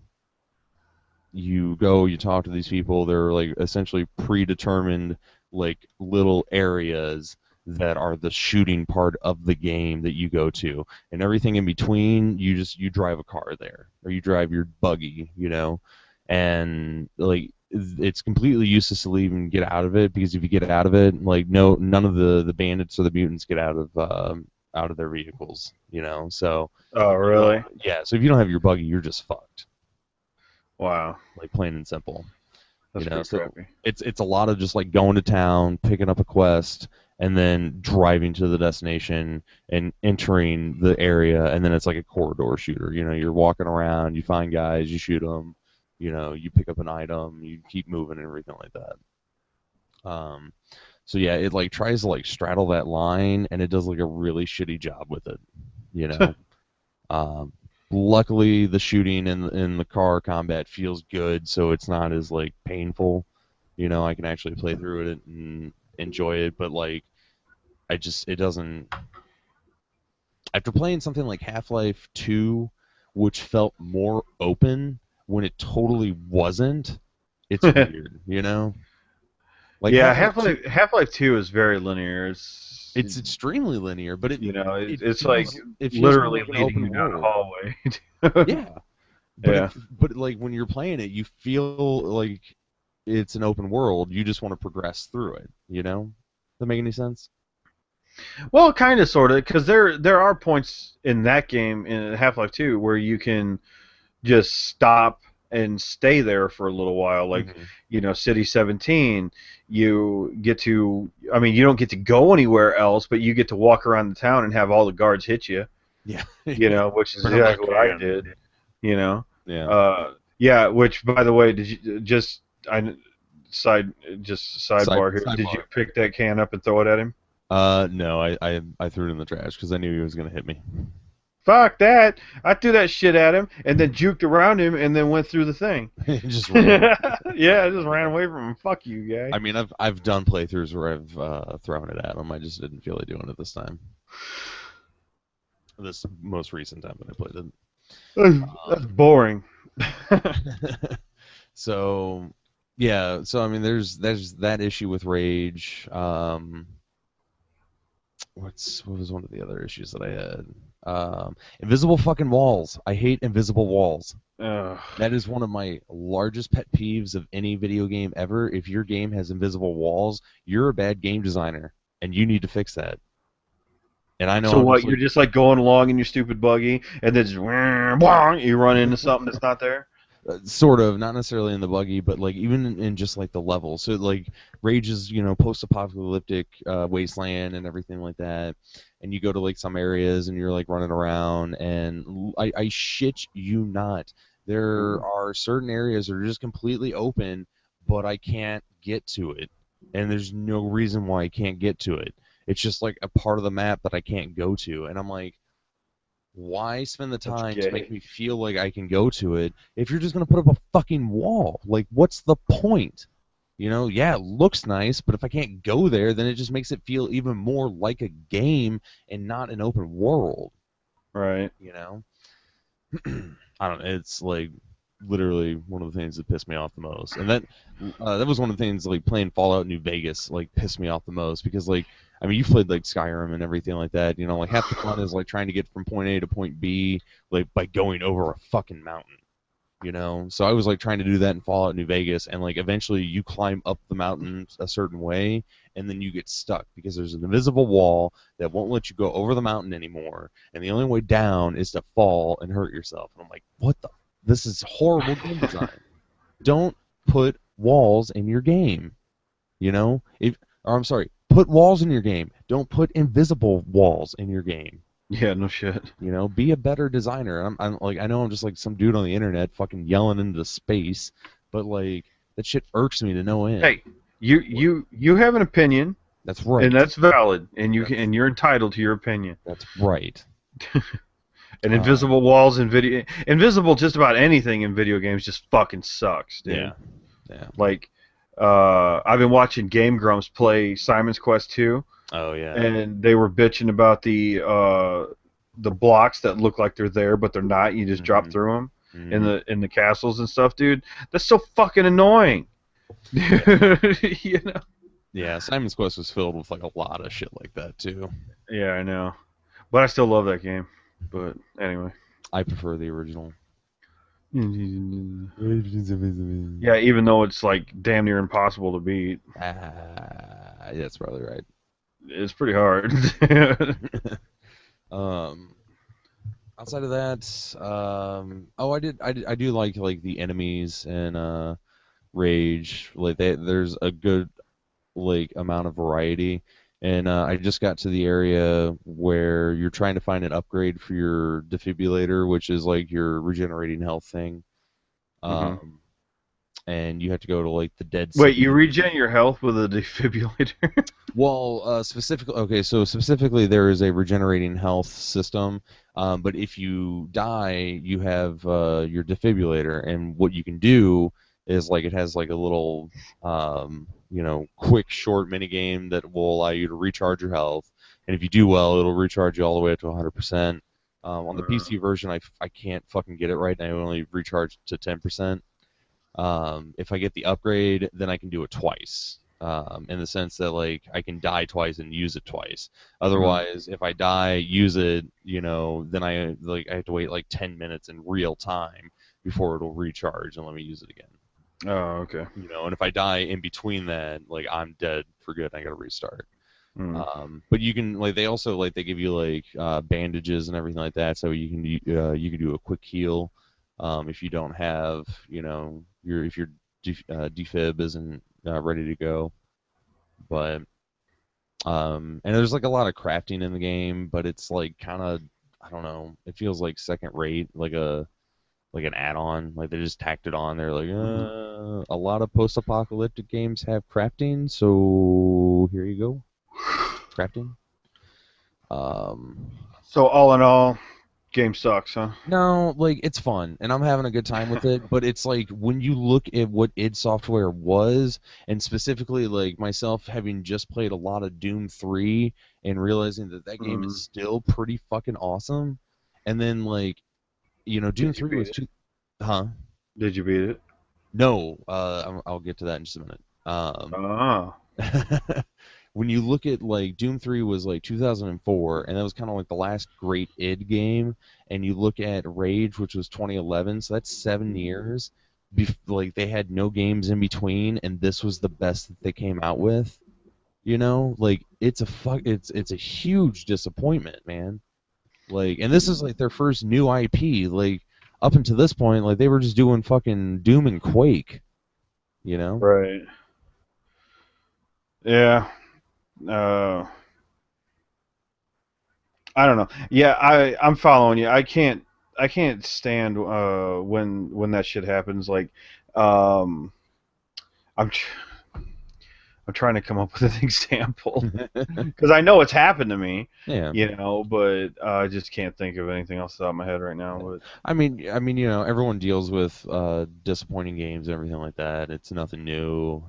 you go, you talk to these people. They're like essentially predetermined, like little areas that are the shooting part of the game that you go to, and everything in between, you drive a car there or you drive your buggy, you know, and like it's completely useless to leave and get out of it because if you get out of it, like no, none of the bandits or the mutants get out of their vehicles, you know. So Oh, if you don't, really? yeah. So if you don't have your buggy, you're just fucked, Wow. like plain and simple. You That's know, pretty so crappy. it's a lot of just like going to town, picking up a quest, and then driving to the destination and entering the area, and then it's like a corridor shooter. You know, you're walking around, you find guys, you shoot them, you know, you pick up an item, you keep moving and everything like that. Um, so yeah, it like tries to like straddle that line, and it does like a really shitty job with it. You know, um, luckily the shooting in the car combat feels good, so it's not as like painful. You know, I can actually play through it and enjoy it, but like it doesn't. After playing something like Half-Life 2, which felt more open when it totally wasn't, it's weird, you know? Like Yeah, Half-Life 2, Half-Life 2 is very linear. it's extremely linear, but You know, it's like it feels more literally like an leading open you down a world. hallway. Yeah, Yeah. but like when you're playing it, you feel like it's an open world. You just want to progress through it, you know? Does that make any sense? Well, kind of, sort of, because there are points in that game in Half-Life 2 where you can just stop and stay there for a little while. Like, Hmm. City 17, you get to, I mean, you don't get to go anywhere else, but you get to walk around the town and have all the guards hit you, Yeah, which is burn my exactly what I can. did. you know. Yeah. Yeah. Which, by the way, did you I side just sidebar here? Did you Sidebar. pick that can up and throw it at him? No, I threw it in the trash because I knew he was gonna hit me. Fuck that! I threw that shit at him and then juked around him and then went through the thing. He just ran away. Yeah, I just ran away from him. Fuck you, guy. I mean, I've done playthroughs where I've thrown it at him. I just didn't feel like doing it this time. This most recent time that I played it. That's boring. So yeah, so I mean, there's that issue with rage. What was one of the other issues that I had? Invisible fucking walls. I hate invisible walls. Ugh. That is one of my largest pet peeves of any video game ever. If your game has invisible walls, you're a bad game designer, and you need to fix that. And I know So I'm what? just You're like, just like going along in your stupid buggy, and then just you run into something that's not there. sort of, not necessarily in the buggy, but like even in just like the levels. So like Rage is, post-apocalyptic wasteland and everything like that. And you go to like some areas and you're like running around, and I shit you not, there are certain areas that are just completely open, but I can't get to it, and there's no reason why I can't get to it. It's just like a part of the map that I can't go to, and I'm like, why spend the That's time to make gay. me feel like I can go to it if you're just gonna put up a fucking wall? Like, what's the point? Yeah, it looks nice, but if I can't go there, then it just makes it feel even more like a game and not an open world. Right. You know? I don't know. It's like literally one of the things that pissed me off the most, and that was one of the things like playing Fallout New Vegas like pissed me off the most because like I mean you played like Skyrim and everything like that. Like half the fun is like trying to get from point A to point B like by going over a fucking mountain. So I was like trying to do that in Fallout New Vegas, and like eventually you climb up the mountain a certain way, and then you get stuck because there's an invisible wall that won't let you go over the mountain anymore, and the only way down is to fall and hurt yourself. And I'm like, what the? This is horrible game design. Don't put walls in your game. Or I'm sorry, put walls in your game. Don't put invisible walls in your game. Yeah. No shit. Be a better designer. I'm like, I know I'm just like some dude on the internet fucking yelling into space, but like that shit irks me to no end. Hey, you have an opinion, That's and right. that's valid, and That's you're entitled to your opinion. that's right. And Uh, invisible walls in invisible just about anything in video games just fucking sucks, yeah, dude. yeah. Like, I've been watching Game Grumps play Simon's Quest 2, Oh yeah. and they were bitching about the blocks that look like they're there but they're not. You just drop hmm through them in hmm the castles and stuff, dude. That's so fucking annoying. Yeah, you know? yeah. Simon's Quest was filled with like a lot of shit like that too. Yeah, I know. But I still love that game. But anyway. I prefer the original. Yeah, even though it's like damn near impossible to beat, That's probably right. it's pretty hard. Um, Outside of that, oh, I do like the enemies and Rage. Like there's a good like amount of variety, and I just got to the area where you're trying to find an upgrade for your defibrillator, which is like your regenerating health thing. hmm Um, and you have to go to like the Dead Wait, you City. regen your health with a defibrillator? Well, specifically, okay, so specifically, there is a regenerating health system, but if you die, you have your defibrillator, and what you can do is like it has like a little, quick short mini game that will allow you to recharge your health, and if you do well, it'll recharge you all the way up to 100%. On the PC version, I can't fucking get it right, and I only recharge to 10%. If I get the upgrade, then I can do it twice. In the sense that like I can die twice and use it twice. Mm. Otherwise, if I die, use it, then I have to wait like 10 minutes in real time before it'll recharge and let me use it again. Oh, okay. And if I die in between that, like I'm dead for good. I gotta restart. Mm. But you can like they also like they give you like bandages and everything like that, so you can do a quick heal if you don't have if your defib isn't ready to go. But and there's like a lot of crafting in the game, but it's like kind of I don't know. It feels like second rate, like a like an add-on. Like they just tacked it on. They're like, a lot of post-apocalyptic games have crafting, so here you go, crafting. Um, So all in all, game sucks, huh? no, like it's fun, and I'm having a good time with it. But it's like when you look at what id Software was, and specifically like myself having just played a lot of Doom 3 and realizing that that game is Mm. still pretty fucking awesome. And then like Doom Did you 3 beat was it? two, huh? Did you beat it? No, I'll get to that in just a minute. Ah. When you look at like Doom 3 was like 2004, and that was kind of like the last great id game, and you look at Rage, which was 2011, so that's 7 years. Like they had no games in between, and this was the best that they came out with. Like it's a huge disappointment, man. Like, and this is like their first new IP. Like up until this point, like they were just doing fucking Doom and Quake. You know? Right. Yeah. Uh, I don't know. Yeah, I'm following you. I can't stand when that shit happens. Like, um, I'm tr- I'm trying to come up with an example because I know it's happened to me, Yeah. but I just can't think of anything else out of my head right now. Yeah. But I mean, everyone deals with disappointing games and everything like that. It's nothing new.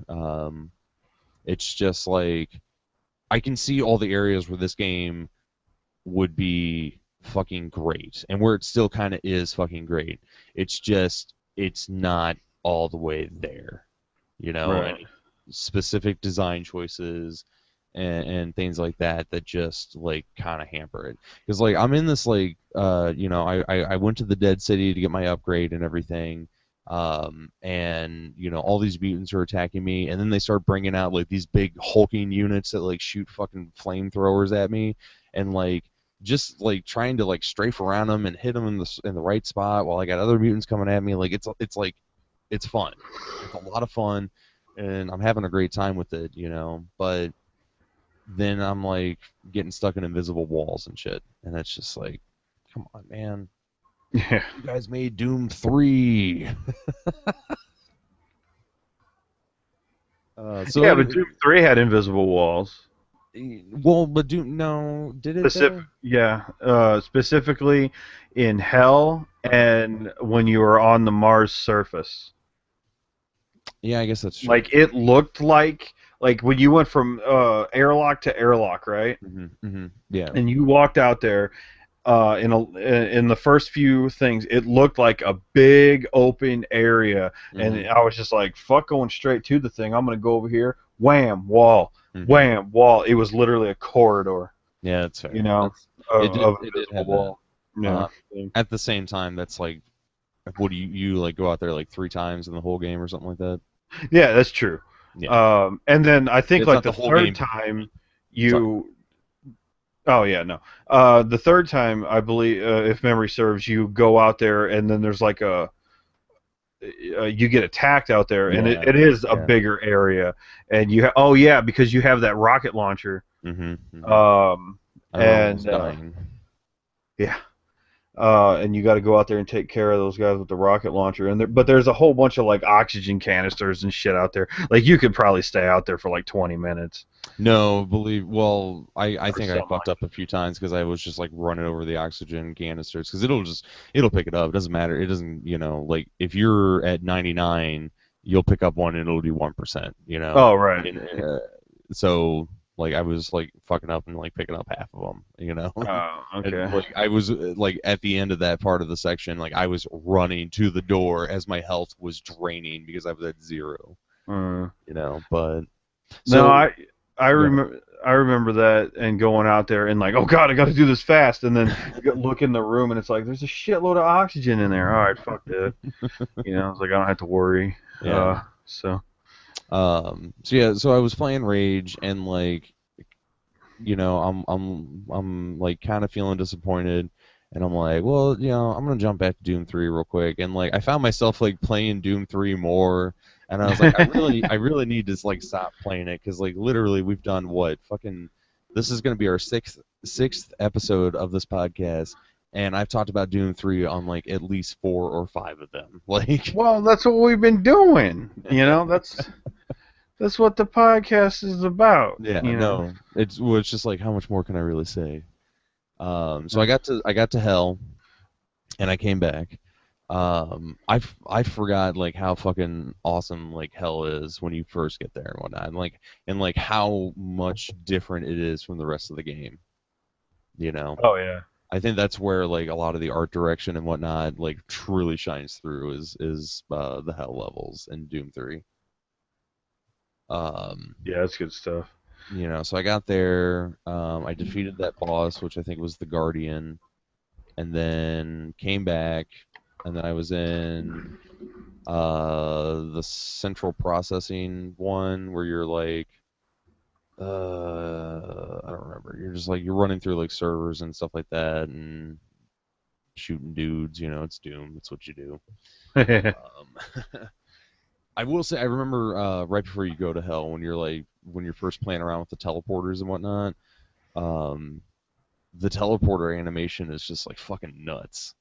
It's just like I can see all the areas where this game would be fucking great, and where it still kind of is fucking great. It's just it's not all the way there, and right, specific design choices and things like that just like kind of hamper it. Because like I'm in this like I went to the Dead City to get my upgrade and everything. And all these mutants are attacking me, and then they start bringing out like these big hulking units that like shoot fucking flamethrowers at me, and like just like trying to like strafe around them and hit them in the right spot while I got other mutants coming at me. Like it's like it's fun. It's a lot of fun, and I'm having a great time with it. But then I'm like getting stuck in invisible walls and shit, and it's just like, come on, man. yeah, You guys made Doom 3. So yeah. But anyway, Doom 3 had invisible walls. well, but Doom, no, did it though? Specifically in Hell and when you were on the Mars surface. Yeah, I guess that's true. Like it looked like when you went from airlock to airlock, right? Yeah. And you walked out there in the first few things, it looked like a big open area, and hmm I was just like, "Fuck, going straight to the thing. I'm gonna go over here. Wham, wall. hmm Wham, wall." It was literally a corridor, Yeah, that's fair. you know, That's of, of it did invisible have that. wall. Yeah. Uh, at the same time, that's like, what do you like go out there like 3 times in the whole game or something like that? Yeah, that's true. Yeah, And then I think it's like not the the whole third game. time Sorry. you Oh yeah, no. The third time, I believe, if memory serves, you go out there, and then there's like you get attacked out there, and it, Yeah, it is a yeah. bigger area, and oh yeah, because you have that rocket launcher, hmm hmm um, I remember and almost dying. yeah, and you got to go out there and take care of those guys with the rocket launcher, but there's a whole bunch of like oxygen canisters and shit out there. Like you could probably stay out there for like 20 minutes No, well, I or think I something fucked like up a few times because I was just like running over the oxygen canisters because it'll pick it up. It doesn't matter. It doesn't, like if you're at 99, you'll pick up one and it'll do 1%, that. Oh right. And so like I was like fucking up and like picking up half of them. Oh And okay. like I was like at the end of that part of the section, like I was running to the door as my health was draining because I was at 0. But No, so I go ahead. remember that and going out there and like, oh god, I got to do this fast, and then look in the room and it's like there's a shitload of oxygen in there. All right, fuck that. It's like I don't have to worry. Yeah. So So yeah, so I was playing Rage and like, I'm like kind of feeling disappointed and I'm like, well, I'm gonna jump back to Doom 3 real quick and like I found myself like playing Doom 3 more and I was like, I really need to like stop playing it because like literally we've done what fucking this is gonna be our sixth episode of this podcast and I've talked about Doom 3 on like at least 4 or 5 of them. Like, Well, that's what we've been doing. That's what the podcast is about. yeah, no, it's just like how much more can I really say? So I got to hell, and I came back. I forgot like how fucking awesome like hell is when you first get there and whatnot, and like how much different it is from the rest of the game. You know, Oh yeah. I think that's where like a lot of the art direction and whatnot like truly shines through is the hell levels in Doom 3. Um, Yeah, that's good stuff. so I got there, I defeated that boss, which I think was the Guardian, and then came back, and then I was in the central processing one where you're like I don't remember. You're just like you're running through like servers and stuff like that and shooting dudes. It's Doom. It's what you do. I will say I remember right before you go to hell when you're first playing around with the teleporters and whatnot. Um, the teleporter animation is just like fucking nuts.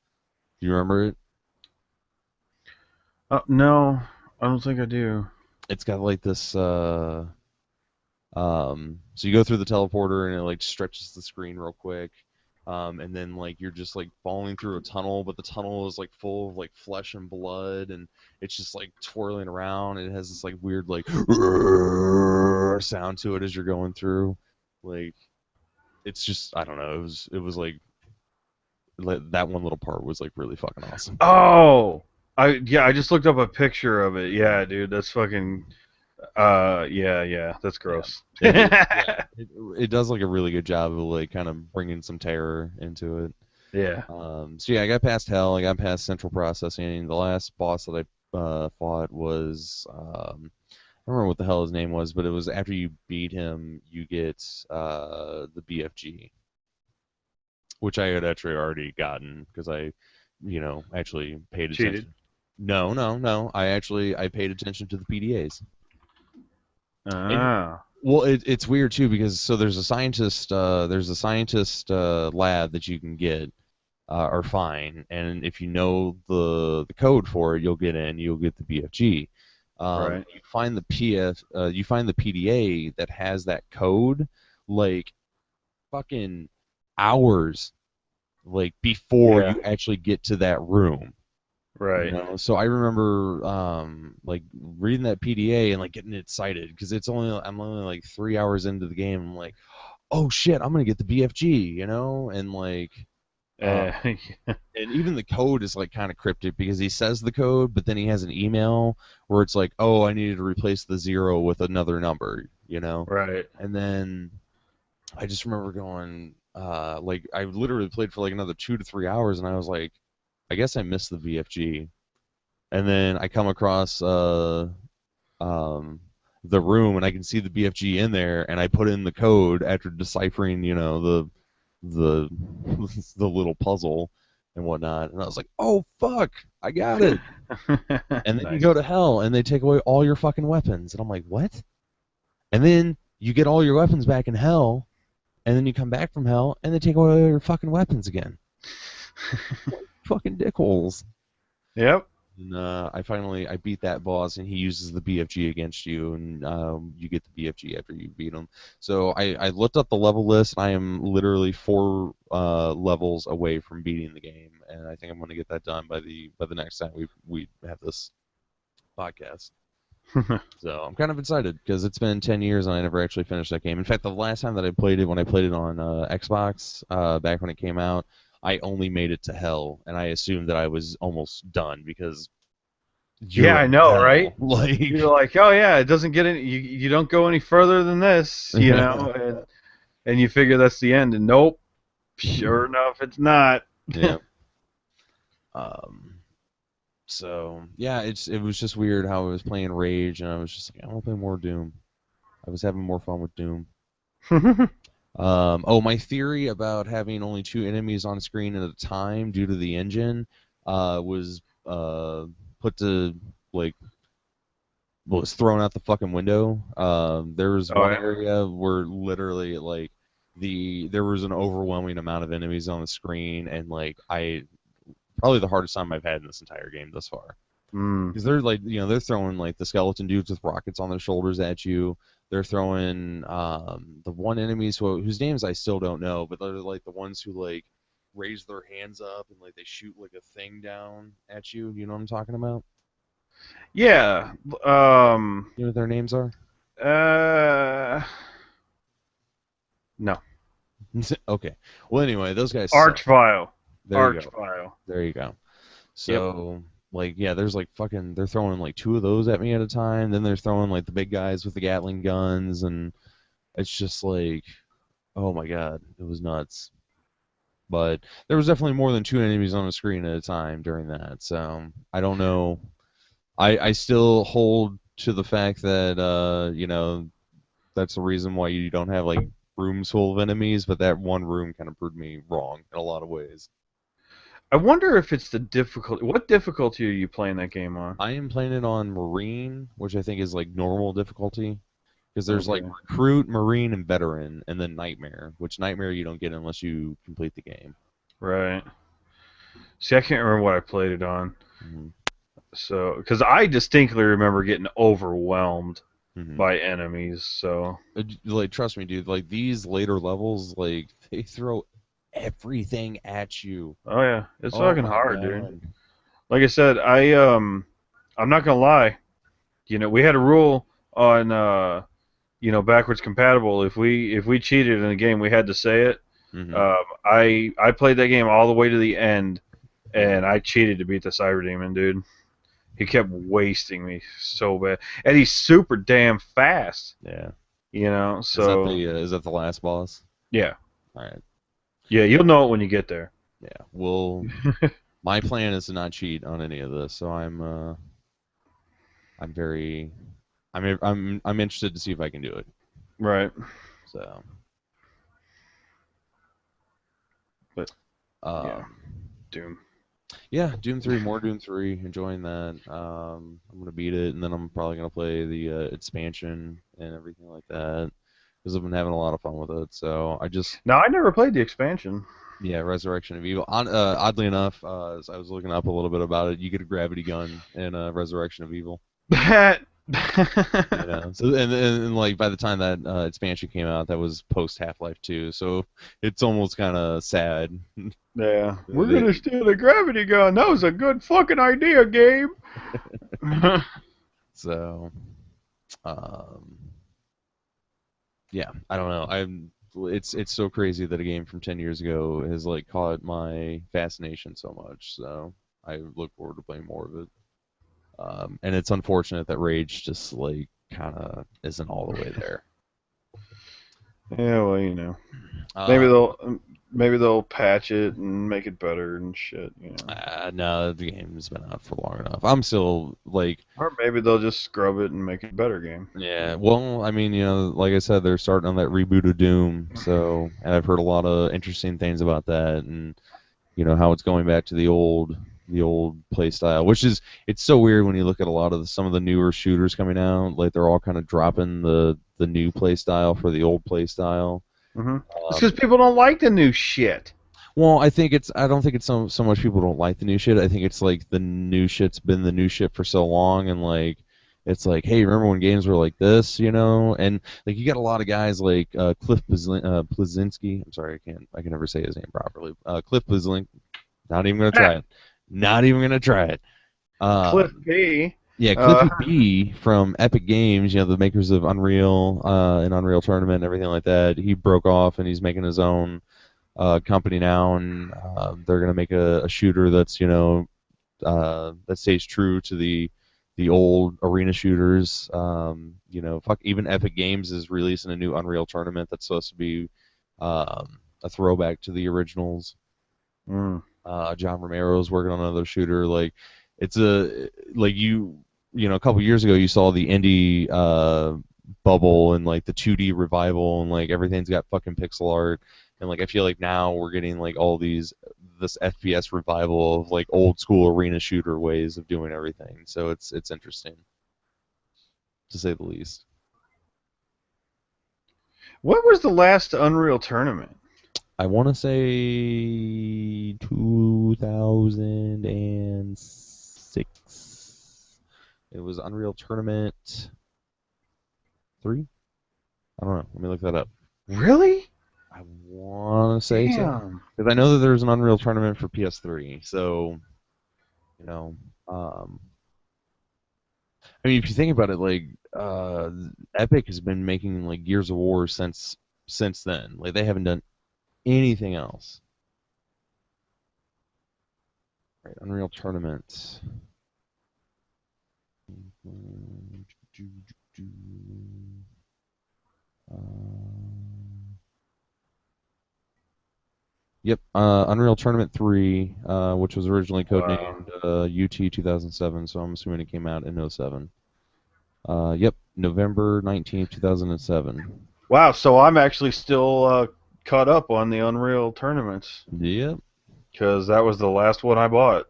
Do you remember it? No, I don't think I do. It's got like this. So you go through the teleporter and it like stretches the screen real quick. And then like you're just like falling through a tunnel, but the tunnel is like full of like flesh and blood, and it's just like twirling around. And it has this like weird like sound to it as you're going through. Like it's just I don't know. It was like that one little part was like really fucking awesome. Oh, I just looked up a picture of it. Yeah, dude, that's fucking. Yeah, that's Yeah. gross. It does like a really good job of like kind of bringing some terror into it. Yeah. So yeah, I got past hell. I got past central processing. The last boss that I fought was I don't remember what the hell his name was, but it was after you beat him, you get the BFG, which I had actually already gotten because I actually paid Cheated. attention. No, no, no. I paid attention to the PDAs. And Ah. well, it's weird too because so there's a scientist lab that you can get are fine, and if you know the code for it, you'll get in. You'll get the BFG. Right. You find the PDA that has that code like fucking hours like before Yeah. you actually get to that room. Right. So I remember like reading that PDA and like getting excited because I'm only like 3 hours into the game. I'm like, oh shit, I'm gonna get the BFG, and like. Uh, Uh, and even the code is like kind of cryptic because he says the code, but then he has an email where it's like, "Oh, I needed to replace the 0 with another number." right. And then I just remember going, like I literally played for like another 2 to 3 hours, and I was like, I guess I missed the VFG. And then I come across um, the room, and I can see the BFG in there, and I put in the code after deciphering, the the little puzzle and whatnot, and I was like, "Oh fuck, I got it!" And then you Nice. go to hell, and they take away all your fucking weapons, and I'm like, "What?" And then you get all your weapons back in hell, and then you come back from hell, and they take away all your fucking weapons again. Fucking dickholes. Yep. And I beat that boss, and he uses the BFG against you, and you get the BFG after you beat him. So I looked up the level list, and I am literally 4 levels away from beating the game, and I think I'm going to get that done by the next time we have this podcast. So I'm kind of excited because it's been 10 years and I never actually finished that game. In fact, the last time that I played it, when I played it on Xbox, back when it came out, I only made it to hell, and I assumed that I was almost done because Yeah, you're I in know, right? hell. Like, You're like, oh yeah, it doesn't get any. You don't go any further than this, yeah, and you figure that's the end, and nope. Sure enough, it's not. yeah. Um, so yeah, it was just weird how I was playing Rage, and I was just like, I want to play more Doom. I was having more fun with Doom. My theory about having only 2 enemies on screen at a time due to the engine was put to like was thrown out the fucking window. There was Oh one yeah. area where literally like there was an overwhelming amount of enemies on the screen, and like I probably the hardest time I've had in this entire game thus far. Mm. Because they're like, they're throwing like the skeleton dudes with rockets on their shoulders at you. They're throwing the one enemies whose names I still don't know, but they're like the ones who like raise their hands up and like they shoot like a thing down at you. You know what I'm talking about? Yeah. Um. You know what their names are? Uh. No. Okay. Well, anyway, those guys suck. Archvile. There you go. Archvile. There you go. Yep. So, like, yeah, there's like fucking, they're throwing like two of those at me at a time. Then they're throwing like the big guys with the Gatling guns, and it's just like, oh my god, it was nuts. But there was definitely more than two enemies on the screen at a time during that. So I don't know. I still hold to the fact that that's the reason why you don't have like rooms full of enemies. But that one room kind of proved me wrong in a lot of ways. I wonder if it's the difficulty. What difficulty are you playing that game on? I am playing it on Marine, which I think is like normal difficulty. Because there's like Okay. recruit, marine, and veteran, and then nightmare. Which nightmare you don't get unless you complete the game. Right. See, I can't remember what I played it on. hmm So, because I distinctly remember getting overwhelmed hmm by enemies. So, Like, trust me, dude. Like these later levels, like they throw everything at you. oh yeah, it's Oh fucking my hard, dude. god. Like I said, I'm not gonna lie. We had a rule on backwards compatible. If we cheated in a game, we had to say it. hmm I played that game all the way to the end, and I cheated to beat the Cyber Demon, dude. He kept wasting me so bad, and he's super damn fast. Yeah. So Is that the last boss? yeah, All right. yeah, you'll know it when you get there. Yeah. Well, my plan is to not cheat on any of this, so I'm very I'm interested to see if I can do it. Right, So, but yeah, um, Doom. yeah, Doom 3, more Doom 3, enjoying that. I'm gonna beat it, and then I'm probably gonna play the expansion and everything like that because I've been having a lot of fun with it. So I just, Now I never played the expansion. yeah, Resurrection of Evil. Oddly enough, as I was looking up a little bit about it, you get a gravity gun in Resurrection of Evil. That. So and like by the time that expansion came out, that was post Half-Life 2, so it's almost kind of sad. Yeah, we're gonna They, steal a gravity gun. That was a good fucking idea, Gabe. so, um, yeah, I don't know. It's so crazy that a game from 10 years ago has like caught my fascination so much. So I look forward to playing more of it. And it's unfortunate that Rage just like kind of isn't all the way there. Yeah, well, maybe Uh, they'll patch it and make it better and shit. no, the game's been out for long enough. I'm still like, Or maybe they'll just scrub it and make it a better game. yeah. Well, I mean, like I said, they're starting on that reboot of Doom. So, and I've heard a lot of interesting things about that, and how it's going back to the old play style, which is it's so weird when you look at a lot of some of the newer shooters coming out. Like they're all kind of dropping the new play style for the old play style. It's because people don't like the new shit. Well, I don't think it's so much people don't like the new shit. I think it's like the new shit's been the new shit for so long, and like it's like, hey, remember when games were like this, And like you got a lot of guys like Cliff Bleszinski. I'm sorry, I can never say his name properly. Cliff Bleszinski. Not even gonna try it. Not even gonna try it. Cliff B. Yeah, Cliffy B from Epic Games, the makers of Unreal and Unreal Tournament and everything like that. He broke off and he's making his own company now, and they're gonna make a shooter that's that stays true to the old arena shooters. Fuck, even Epic Games is releasing a new Unreal Tournament that's supposed to be a throwback to the originals. Mm. John Romero's working on another shooter. Like it's a couple years ago you saw the indie bubble and like the 2D revival and like everything's got fucking pixel art, and like I feel like now we're getting like all this FPS revival of like old school arena shooter ways of doing everything. So it's interesting to say the least. What was the last Unreal Tournament? I want to say 2006. It was Unreal Tournament 3. I don't know. Let me look that up. Really? I want to say so Damn. because I know that there's an Unreal Tournament for PS3. So you know, um, I mean, if you think about it, like Epic has been making like Gears of War since then. Like they haven't done anything else. Right, Unreal Tournament. Yep, Unreal Tournament 3, which was originally Wow. codenamed UT 2007, so I'm assuming it came out in '07. Yep, November 19th, 2007. Wow. So I'm actually still caught up on the Unreal tournaments Yep. because that was the last one I bought.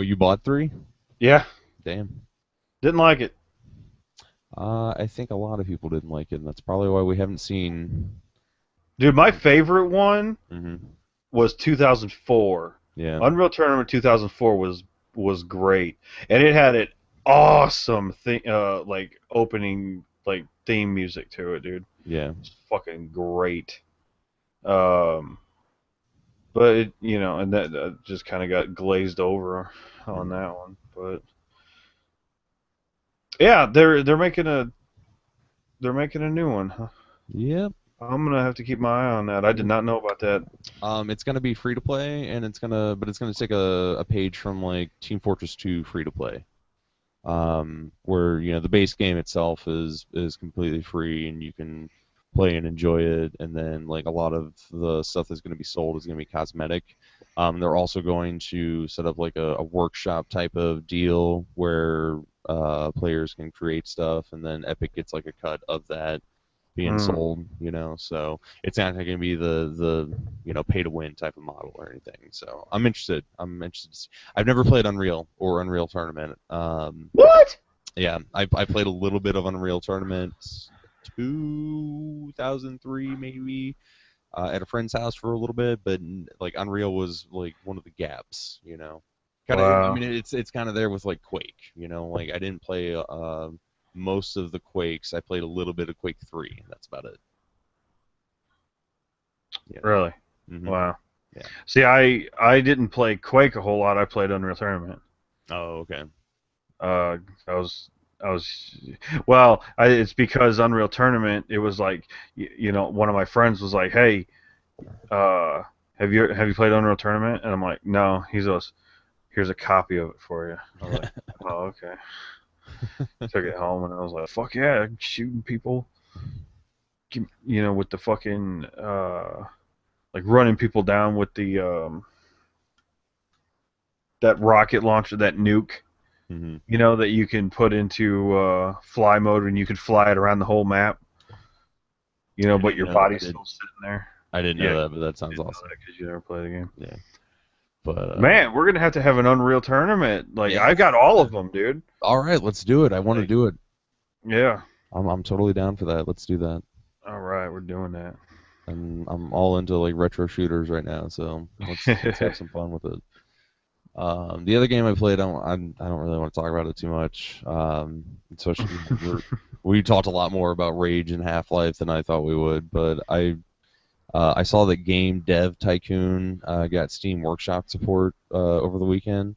You bought 3? Yeah. Damn. Didn't like it. I think a lot of people didn't like it, and that's probably why we haven't seen. Dude, my favorite one Hmm. was 2004. Yeah. Unreal Tournament 2004 was great, and it had an awesome thing, like opening like theme music to it, dude. Yeah. It's fucking great. Um, but and that just kind of got glazed over on Mhm. that one. But yeah, they're making a new one. Huh? Yep. I'm gonna have to keep my eye on that. I did Yep. not know about that. It's gonna be free to play, and it's gonna take a page from like Team Fortress 2 free to play. Where the base game itself is completely free and you can play and enjoy it, and then like a lot of the stuff that's going to be sold is going to be cosmetic. They're also going to set up like a workshop type of deal where players can create stuff, and then Epic gets like a cut of that being Mm. sold. So it's not going to be the pay to win type of model or anything. So I'm interested. I've never played Unreal or Unreal Tournament. What? Yeah, I played a little bit of Unreal Tournament 2003 maybe at a friend's house for a little bit, but like Unreal was like one of the gaps. Kind of, I Wow. mean, it's kind of there with like Quake. Like I didn't play most of the Quakes. I played a little bit of Quake 3, and that's about it. Yeah. Really? Hmm. Wow. Yeah. See, I didn't play Quake a whole lot. I played Unreal Tournament. Oh, okay. Uh, I was, well, it's because Unreal Tournament. It was like, one of my friends was like, "Hey, uh, have you played Unreal Tournament?" And I'm like, "No." He goes, "Here's a copy of it for you." I was like, "Oh, okay." Took it home and I was like, "Fuck yeah, shooting people, with the fucking like running people down with the that rocket launcher, that nuke." Hmm. That you can put into fly mode and you can fly it around the whole map. I But didn't your know. body's still sitting there. I didn't Yeah, know you that, but that sounds didn't know awesome. that because you never played the game. Yeah. But Man, we're gonna have an Unreal Tournament. Like yeah. I've got all of them, dude. All right, let's do it. I want to Like, do it. yeah. I'm totally down for that. Let's do that. All right, we're doing that. And I'm all into like retro shooters right now, so let's have some fun with it. The other game I played, I don't really want to talk about it too much. Especially we talked a lot more about Rage and Half-Life than I thought we would, but I saw that Game Dev Tycoon got Steam Workshop support over the weekend,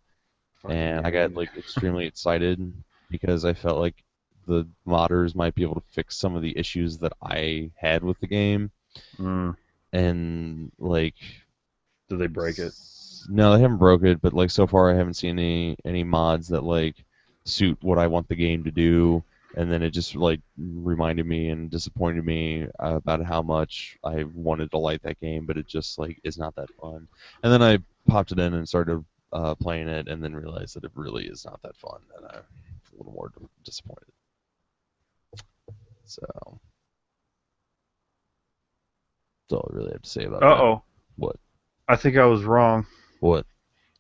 Fucking and I got game. like extremely excited because I felt like the modders might be able to fix some of the issues that I had with the game, Mm. and like Did they break it? no, they haven't broke it, but like so far I haven't seen any mods that like suit what I want the game to do. And then it just like reminded me and disappointed me about how much I wanted to like that game, but it just like is not that fun. And then I popped it in and started playing it, and then realized that it really is not that fun, and I'm a little more disappointed. So that's all I really have to say about Uh that. oh. What? I think I was wrong. What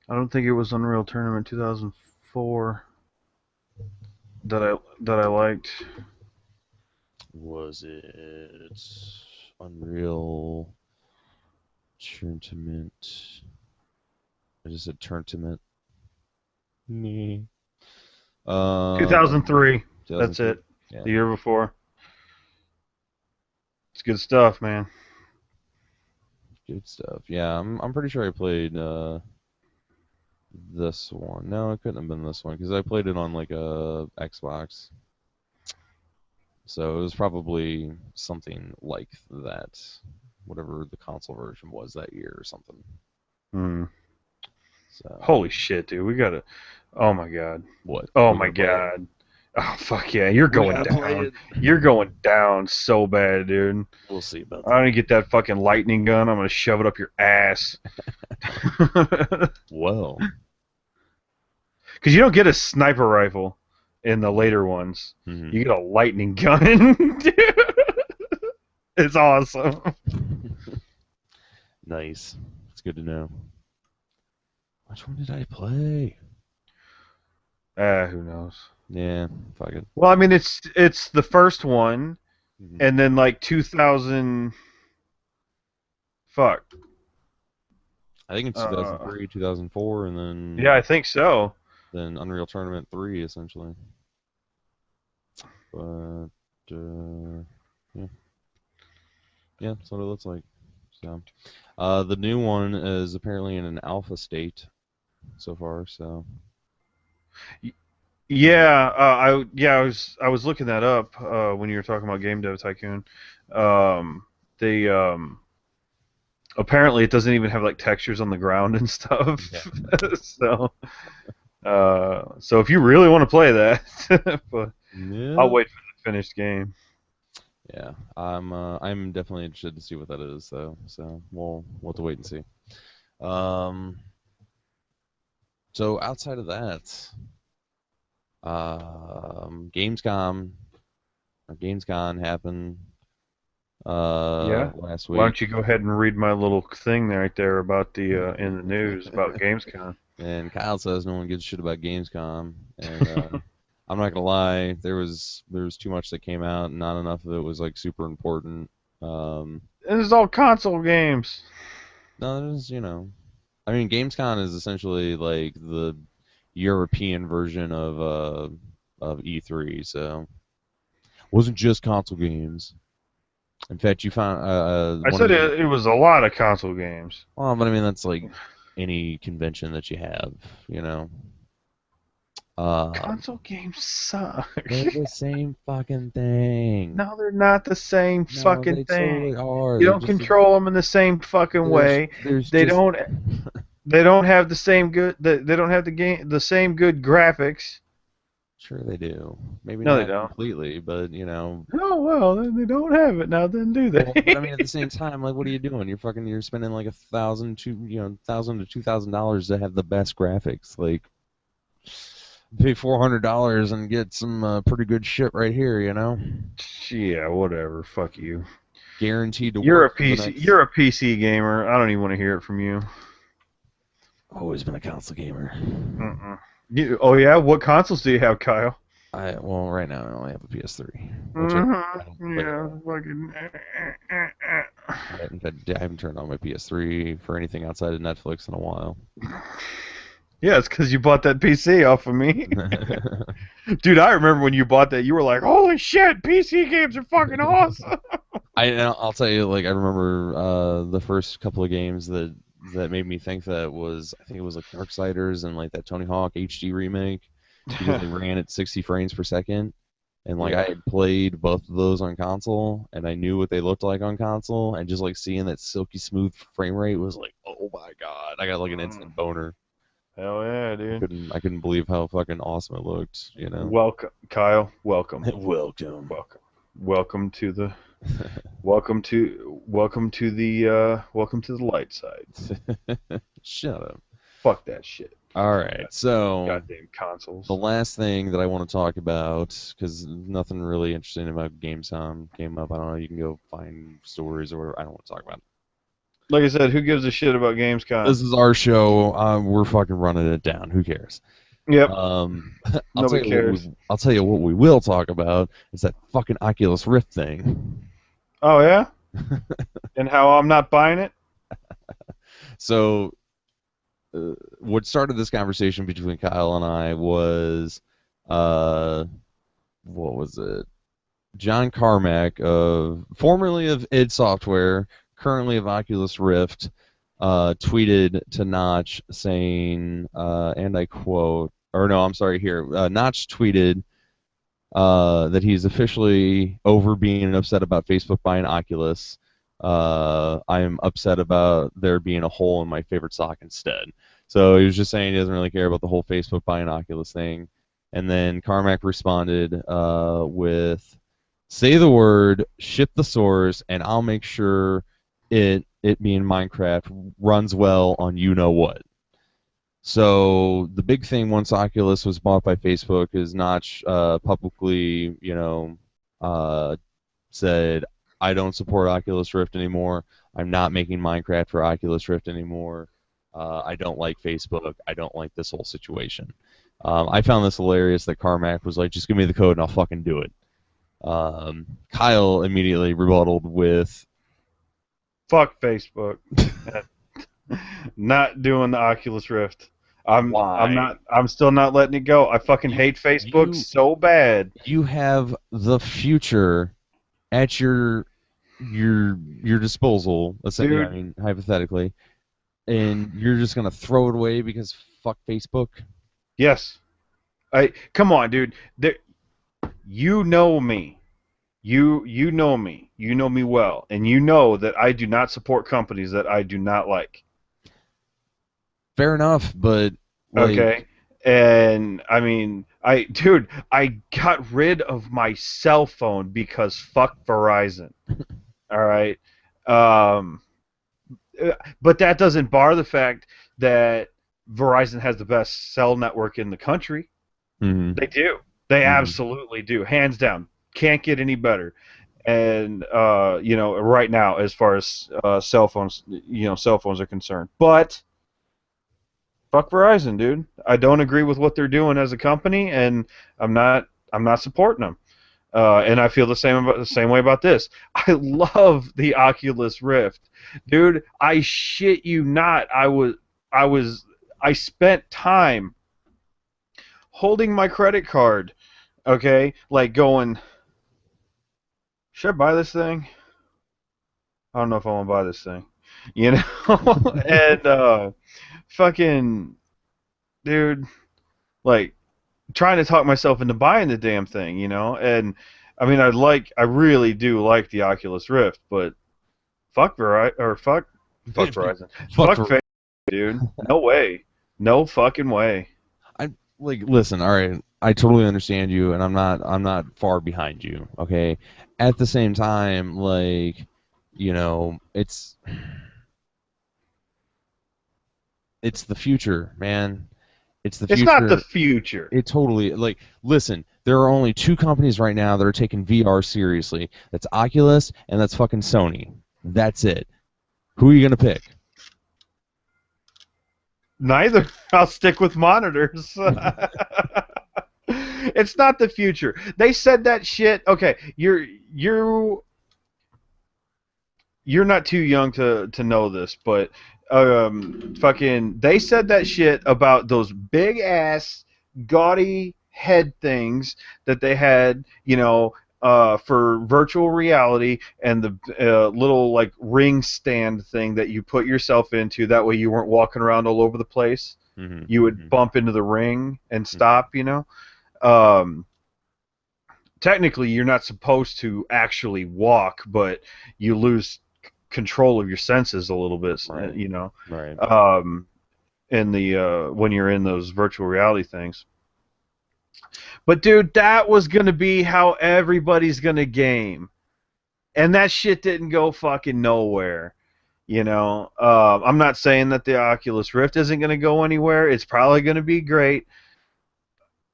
I don't think it was Unreal Tournament 2004 that I liked. was it? Unreal Tournament. I just said tournament. Me. 2003. That's 2003. it. Yeah, The year before. It's good stuff, man. good stuff. Yeah, I'm pretty sure I played this one. No, it couldn't have been this one because I played it on like a Xbox. So it was probably something like that, whatever the console version was that year or something. Hmm. So Holy shit, dude. We gotta. Oh my god. what? Oh We my gotta play it. god. Oh fuck yeah. You're We going gotta play down. it. You're going down so bad, dude. We'll see about I'm that. gonna get that fucking lightning gun. I'm gonna shove it up your ass. Well, Because you don't get a sniper rifle in the later ones. hmm You get a lightning gun. It's awesome. nice. It's good to know. Which one did I play? Who knows? Yeah, fuck it. Well, I mean, it's the first one, hmm and then like 2000. Fuck. I think it's Uh, 2003, 2004, and yeah, I think so. then Unreal Tournament 3 essentially. But yeah, yeah, that's what it looks like. So, the new one is apparently in an alpha state so far. So, Yeah, I was looking that up when you were talking about Game Dev Tycoon. They apparently it doesn't even have like textures on the ground and stuff. yeah, so so if you really want to play that, but I'll yeah, wait for the finished game. yeah. I'm definitely interested to see what that is though. So we'll have to wait and see. Um, so outside of that, Gamescom or Gamescom happened Yeah. last Why week. don't you go ahead and read my little thing right there about the in the news about Gamescom? And Kyle says no one gives a shit about Gamescom, and I'm not gonna lie, there was too much that came out, and not enough of it was like super important. Um, This is all console games. no, there's I mean, Gamescom is essentially like the European version of E3, so wasn't just console games. In fact, you found I one said of the it was a lot of console games. well, but I mean that's like any convention that you have, you know. Um, Console games suck. they're the same fucking thing. No, they're not the same No, fucking they thing. totally are. You They're don't just control them in the same fucking way. there's They just don't. They don't have the same good. They don't have the same good graphics. sure they do. Maybe No, they not don't. completely, but Oh well, then they don't have it now. Then do well, but I they? mean at the same time, like what are you doing? You're spending like $1,000 to have the best graphics. Like pay $400 and get some pretty good shit right here, Yeah, whatever. Fuck you. guaranteed to You're work a for the PC. next. You're a PC gamer. I don't even want to hear it from you. Always been a console gamer. Mm-mm. Oh yeah, what consoles do you have, Kyle? Well, right now I only have a PS3, which I don't Mm-hmm. play Yeah, that. fucking. In fact, I haven't turned on my PS3 for anything outside of Netflix in a while. Yeah, it's because you bought that PC off of me. Dude, I remember when you bought that, you were like, holy shit, PC games are fucking awesome. I'll tell you, like I remember the first couple of games that made me think that was I think it was like Darksiders and like that Tony Hawk HD remake because they ran at 60 frames per second. And like I Yeah. had played both of those on console, and I knew what they looked like on console, and just like seeing that silky smooth frame rate was like, oh my god! I got like an instant boner. Hell yeah, dude. I couldn't believe how fucking awesome it looked. Welcome, Kyle. Welcome. Welcome. Welcome. Welcome to the welcome to the light side. Shut up. Fuck that shit. All right, so Goddamn consoles. the last thing that I want to talk about, because nothing really interesting about Gamescom came up. I don't know. You can go find stories or whatever. I don't want to talk about it. Like I said, who gives a shit about Gamescom? This is our show. We're fucking running it down. Who cares? Yep. I'll Nobody cares. I'll tell you what we will talk about is that fucking Oculus Rift thing. Oh yeah? And how I'm not buying it? So, what started this conversation between Kyle and I was, uh, what was it? John Carmack, formerly of id Software, currently of Oculus Rift, tweeted to Notch saying, and I quote, or no, I'm sorry, here. Notch tweeted that he's officially over being upset about Facebook buying Oculus. I'm upset about there being a hole in my favorite sock instead. So he was just saying he doesn't really care about the whole Facebook buying Oculus thing. And then Carmack responded with, "Say the word, ship the source, and I'll make sure it being Minecraft runs well on you know what." So the big thing once Oculus was bought by Facebook is Notch publicly, uh, said, "I don't support Oculus Rift anymore. I'm not making Minecraft for Oculus Rift anymore. I don't like Facebook. I don't like this whole situation." I found this hilarious that Carmack was like, "Just give me the code and I'll fucking do it." Kyle immediately rebutted with, Fuck Facebook. Not doing the Oculus Rift. I'm "Why? not I'm still not letting it go. I fucking You hate Facebook you so bad. you have the future at your disposal. Let's say, yeah, I Dude, mean, hypothetically, and you're just gonna throw it away because fuck Facebook." yes. I come on, dude. You know me. You know me. You know me well, and you know that I do not support companies that I do not like. Fair enough, but Okay? like, And I mean, dude, I got rid of my cell phone because fuck Verizon. All right? Um but that doesn't bar the fact that Verizon has the best cell network in the country. hmm They do. They hmm absolutely do. Hands down. Can't get any better. And right now, as far as cell phones are concerned. But fuck Verizon, dude. I don't agree with what they're doing as a company, and I'm not supporting them. And I feel the same way about this. I love the Oculus Rift, dude. I shit you not. I was I spent time holding my credit card, okay, like going, should I buy this thing? I don't know if I want to buy this thing, you know. And fucking dude, like trying to talk myself into buying the damn thing, you know. And I mean, I really do like the Oculus Rift, but fuck Verizon, fuck. fuck Facebook, dude. No way, no fucking way. I like listen. All right, I totally understand you, and I'm not far behind you. Okay, at the same time, like, it's the future, man. It's the It's not the future. future. It totally, like, listen, there are only two companies right now that are taking VR seriously. That's Oculus and that's fucking Sony. That's it. Who are you gonna pick? Neither. I'll stick with monitors. It's not the future. They said that shit. Okay, you're not too young to know this, but fucking they said that shit about those big ass gaudy head things that they had, for virtual reality, and the little like ring stand thing that you put yourself into. That way you weren't walking around all over the place. hmm You would hmm bump into the ring and hmm stop. Um, Technically you're not supposed to actually walk, but you lose control of your senses a little bit, Right. Right. in the when you're in those virtual reality things. But dude, that was gonna be how everybody's gonna game, and that shit didn't go fucking nowhere. I'm not saying that the Oculus Rift isn't gonna go anywhere. It's probably gonna be great,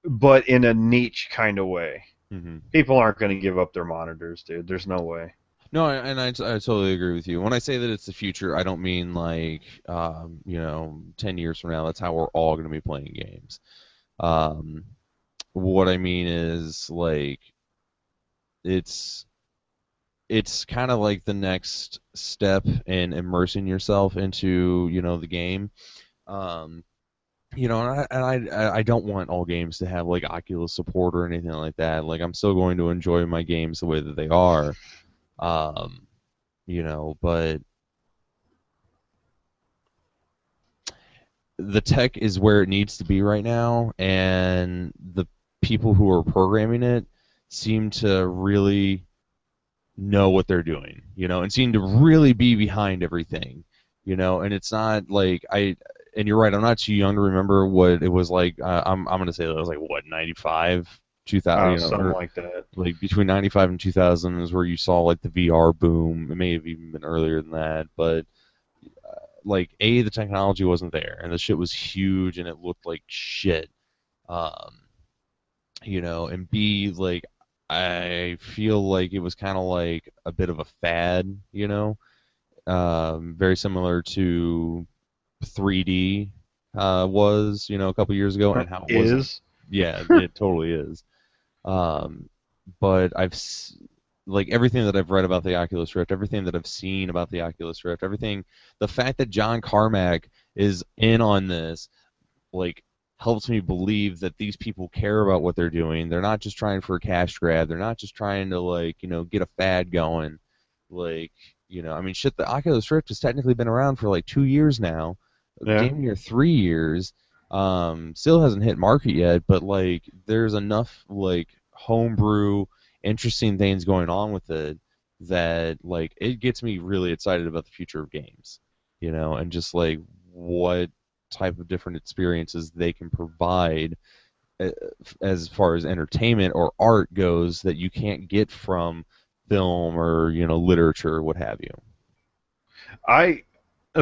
but in a niche kind of way. hmm People aren't gonna give up their monitors, dude. There's no way. No, I totally agree with you. When I say that it's the future, I don't mean like, 10 years from now, that's how we're all going to be playing games. Um, what I mean is like it's it's kind of like the next step in immersing yourself into, the game. Um, and I don't want all games to have like Oculus support or anything like that. Like I'm still going to enjoy my games the way that they are. Um, but the tech is where it needs to be right now, and the people who are programming it seem to really know what they're doing, and seem to really be behind everything, and it's not like and you're right, I'm not too young to remember what it was like. I'm going to say that it was like, what, 95, 2000, Something or like that. like between 95 and 2000 is where you saw like the VR boom. It may have even been earlier than that, but like the technology wasn't there, and the shit was huge, and it looked like shit. Um, and B, like I feel like it was kind of like a bit of a fad, very similar to 3D was, a couple years ago, and how it was like, Is yeah, it totally is. Um, but like everything that I've read about the Oculus Rift, everything that I've seen about the Oculus Rift, everything, the fact that John Carmack is in on this, like, helps me believe that these people care about what they're doing. They're not just trying for a cash grab. They're not just trying to, like, get a fad going. Like, I mean, shit, the Oculus Rift has technically been around for like 2 years now, yeah. damn near 3 years. Still hasn't hit market yet, but like, there's enough like homebrew, interesting things going on with it that like it gets me really excited about the future of games, and just like what type of different experiences they can provide uh, as far as entertainment or art goes that you can't get from film or literature or what have you. I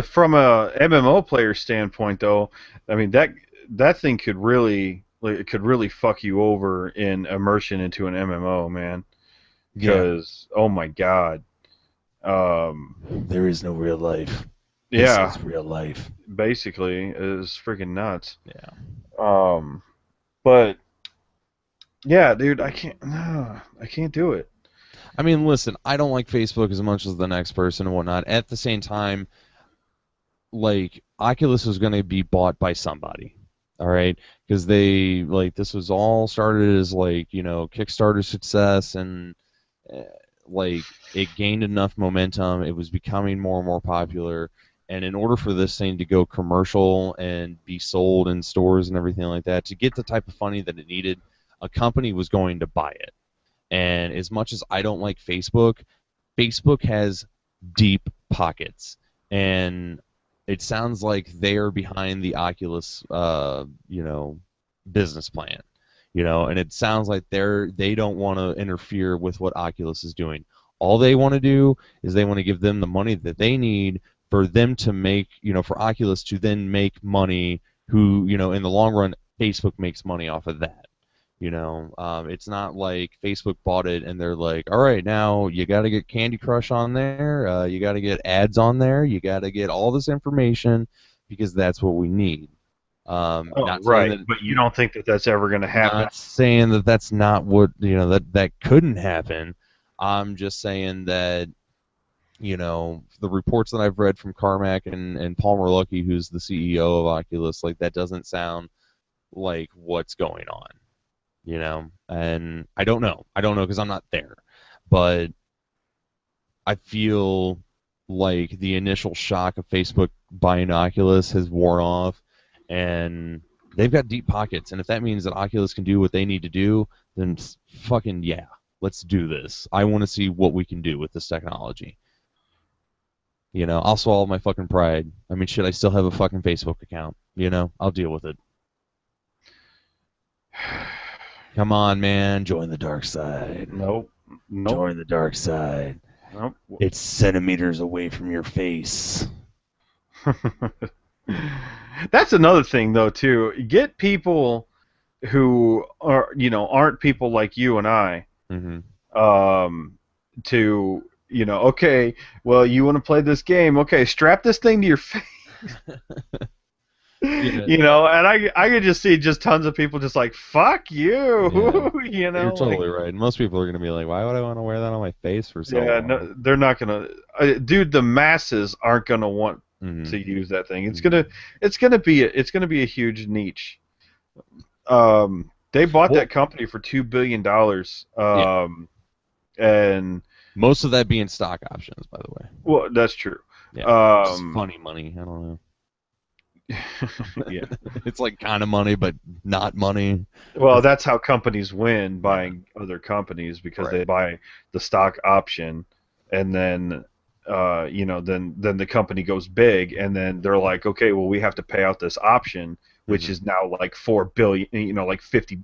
From a MMO player standpoint, though, I mean that thing could really, like, it could really fuck you over in immersion into an MMO, man. Yeah, Because oh my god, um, there is no real life. This yeah, is real life. basically is freaking nuts. Yeah. Um, but yeah, dude, I can't. No, I can't do it. I mean, listen, I don't like Facebook as much as the next person and whatnot. At the same time, like Oculus is going to be bought by somebody. All right, because they like this was all started as like Kickstarter success, and uh, like it gained enough momentum. It was becoming more and more popular, and in order for this thing to go commercial and be sold in stores and everything like that, to get the type of funding that it needed, a company was going to buy it. And as much as I don't like Facebook, Facebook has deep pockets, and it sounds like they are behind the Oculus, business plan, and it sounds like they don't want to interfere with what Oculus is doing. All they want to do is they want to give them the money that they need for them to make, for Oculus to then make money. Who, in the long run, Facebook makes money off of that. It's not like Facebook bought it and they're like, all right, now you got to get Candy Crush on there, you got to get ads on there, you got to get all this information because that's what we need. Oh, Not saying right. that, But you don't think that that's ever going to happen? not saying that that's not what that couldn't happen. I'm just saying that the reports that I've read from Carmack and Palmer Luckey, who's the CEO of Oculus, like that doesn't sound like what's going on. And I don't know because I'm not there, but I feel like the initial shock of Facebook buying Oculus has worn off, and they've got deep pockets, and if that means that Oculus can do what they need to do, then fucking yeah, let's do this. I want to see what we can do with this technology. I'll swallow my fucking pride. I mean, shit, I still have a fucking Facebook account. I'll deal with it. Come on, man, join the dark side. Nope. Nope. Join the dark side. Nope. It's centimeters away from your face. That's another thing, though, too. Get people who are, aren't people like you and I, Mm-hmm. um, to, okay, well, you want to play this game? Okay, strap this thing to your face. Yeah, You know, and I could just see just tons of people just like fuck yeah. you, you You're know, like totally right. Most people are gonna be like, "Why would I want to wear that on my face for so yeah, long?" no, they're not gonna, dude. The masses aren't gonna want Hmm. to use that thing. Hmm. It's gonna be a huge niche. They bought Well, that company for $2 billion. yeah. And Most of that being stock options, by the way. well, that's true. Yeah, just Um, funny money. I don't know. yeah. It's like kind of money, but not money. Well, It's that's how companies win yeah, buying other companies because right. they buy the stock option, and then then the company goes big, and then they're like, okay, well, we have to pay out this option, which Hmm. is now like 4 billion, like 50,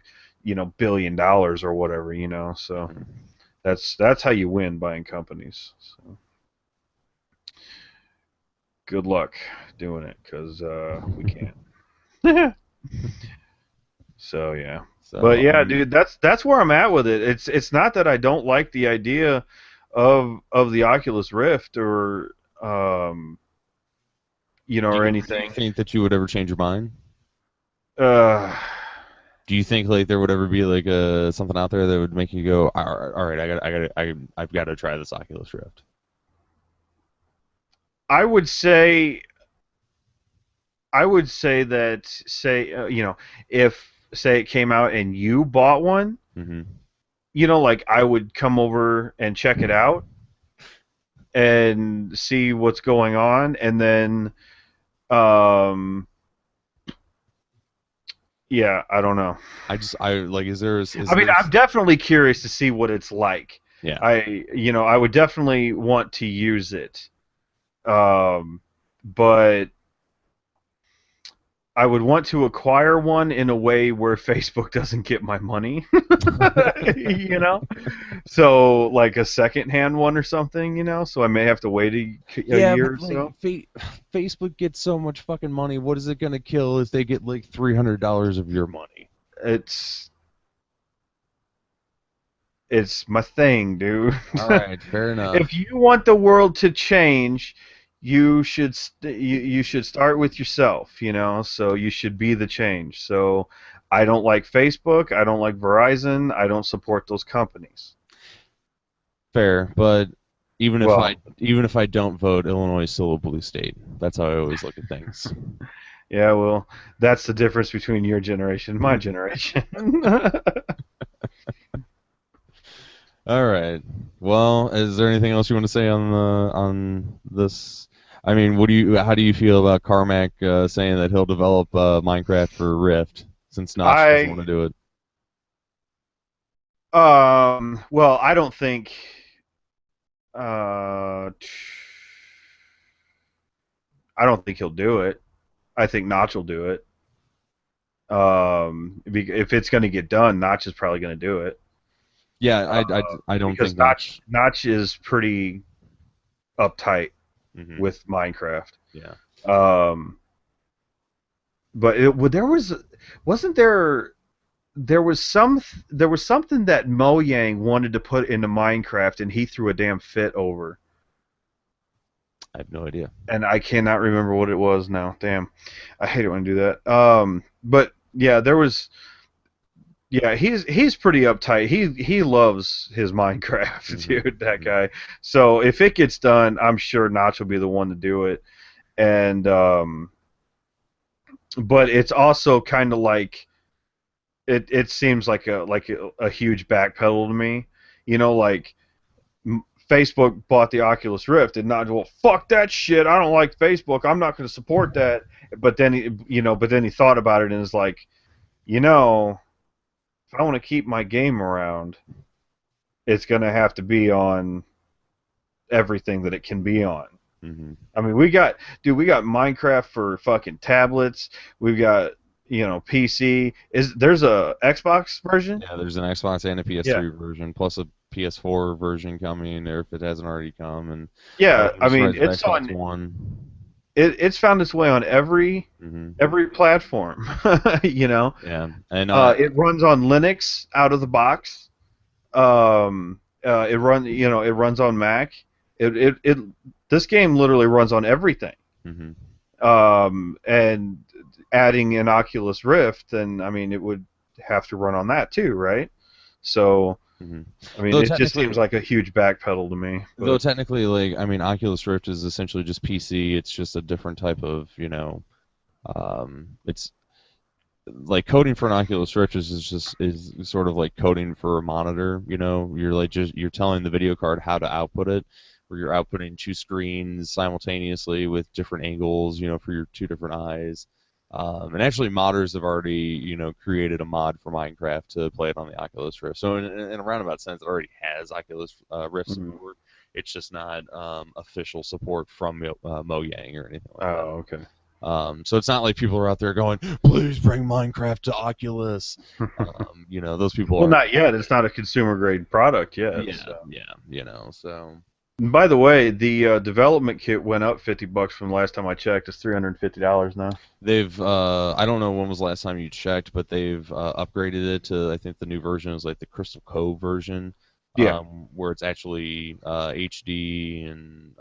$1 billion or whatever, So Hmm. that's how you win buying companies. So good luck doing it, because we can't. So yeah. But So, yeah, dude, that's where I'm at with it. It's not that I don't like the idea of the Oculus Rift or or do you anything. think that you would ever change your mind? Uh Do you think like there would ever be like something out there that would make you go, all right, I've got to try this Oculus Rift? I would say that if say it came out and you bought one, Hmm. like I would come over and check it out and see what's going on, and then um yeah, I don't know. I like, I mean, I'm definitely curious to see what it's like. yeah. I would definitely want to use it, um, but I would want to acquire one in a way where Facebook doesn't get my money, you know. So like a secondhand one or something, So I may have to wait a Yeah, year but or like so. Facebook gets so much fucking money. What is it gonna kill if they get like $300 of your money? It's it's my thing, dude. All right, fair enough. If you want the world to change, you should start with yourself, So you should be the change. So I don't like Facebook, I don't like Verizon, I don't support those companies. Fair, but Well, even if I don't vote, Illinois is still a blue state. That's how I always look at things. yeah, well, that's the difference between your generation and my generation. All right. Well, is there anything else you want to say on this? I mean, how do you feel about Carmack saying that he'll develop Minecraft for Rift since Notch doesn't want I to do it? well, I don't think uh I don't think he'll do it. I think Notch will do it. If it's going to get done, Notch is probably going to do it. Yeah, Uh, I don't because think Notch Notch. Notch is pretty uptight Hmm. with Minecraft. Yeah. Um, but wasn't there was something that Mojang wanted to put into Minecraft and he threw a damn fit over, I have no idea. and I cannot remember what it was now. Damn, I hate it when I do that. But yeah, there was. Yeah, he's pretty uptight. He loves his Minecraft, Hmm. dude, that Hmm. guy. So if it gets done, I'm sure Notch will be the one to do it. And but it's also kind of like it seems like a huge backpedal to me. Like Facebook bought the Oculus Rift and not, well, fuck that shit. I don't like Facebook. I'm not going to support that. But then he thought about it and is like, you know, if I want to keep my game around, it's going to have to be on everything that it can be on. Hmm. I mean, we got Minecraft for fucking tablets. We've got, PC. There's a Xbox version? Yeah, there's an Xbox and a Yeah. PS3 version, plus a PS4 version coming, or if it hasn't already come, and Yeah, I just mean, right for Xbox One. it's found its way on Hmm. every platform, Yeah, and It runs on Linux out of the box. It runs on Mac. It this game literally runs on everything. mhm. And adding an Oculus Rift, then I mean it would have to run on that too, right? So hmm I mean Though it just technically, seems like a huge backpedal to me. though But technically, like I mean, Oculus Rift is essentially just PC. It's just a different type of, it's like coding for an Oculus Rift is sort of like coding for a monitor. You're like just you're telling the video card how to output it, where you're outputting two screens simultaneously with different angles, for your two different eyes. And actually, modders have already, created a mod for Minecraft to play it on the Oculus Rift. So in a roundabout sense, it already has Oculus Rift mm, support. It's just not official support from Mojang or anything like that. oh, okay. So it's not like people are out there going, "Please bring Minecraft to Oculus." Those people Well, are, not yet. It's not a consumer grade product yet. yeah, So. yeah, so And by the way, the development kit went up $50 from the last time I checked. It's $350 now. they've, I don't know when was the last time you checked, but they've upgraded it to, I think the new version is like the Crystal Cove version, Yeah. where it's actually HD and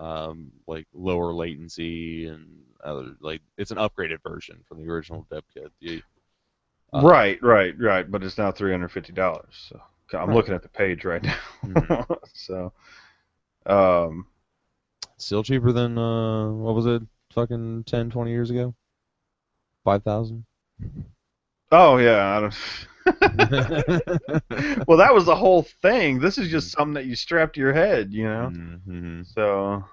like lower latency and like it's an upgraded version from the original dev kit. Uh, Right. But it's now $350. So I'm right. looking at the page right hmm now. So, um, Still cheaper than what was it? Fucking 10, 20 years ago? 5,000? oh yeah. I don't. Well, that was the whole thing. This is just something that you strap to your head, you know. Mm-hmm. So,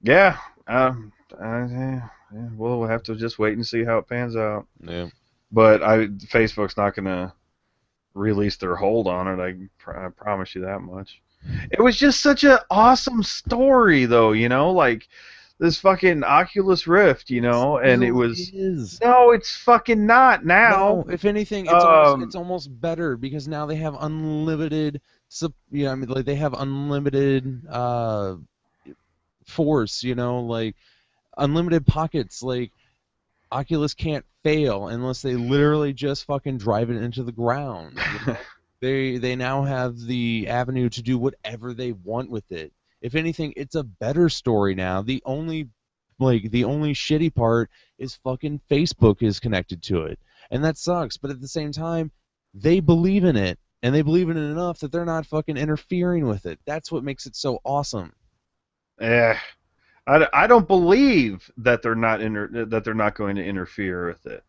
yeah. Yeah, we'll have to just wait and see how it pans out. Yeah. But Facebook's not gonna release their hold on it. I promise you that much. It was just such an awesome story, though. Like this fucking Oculus Rift, and it Still was. is. No, it's fucking not now. No, if anything, it's Um, almost better because now they have unlimited I mean like they have unlimited force, like unlimited pockets, like Oculus can't fail unless they literally just fucking drive it into the ground. They now have the avenue to do whatever they want with it. If anything, it's a better story now. The only shitty part is fucking Facebook is connected to it. And that sucks, but at the same time, they believe in it. And they believe in it enough that they're not fucking interfering with it. That's what makes it so awesome. eh, I don't believe that that they're not going to interfere with it.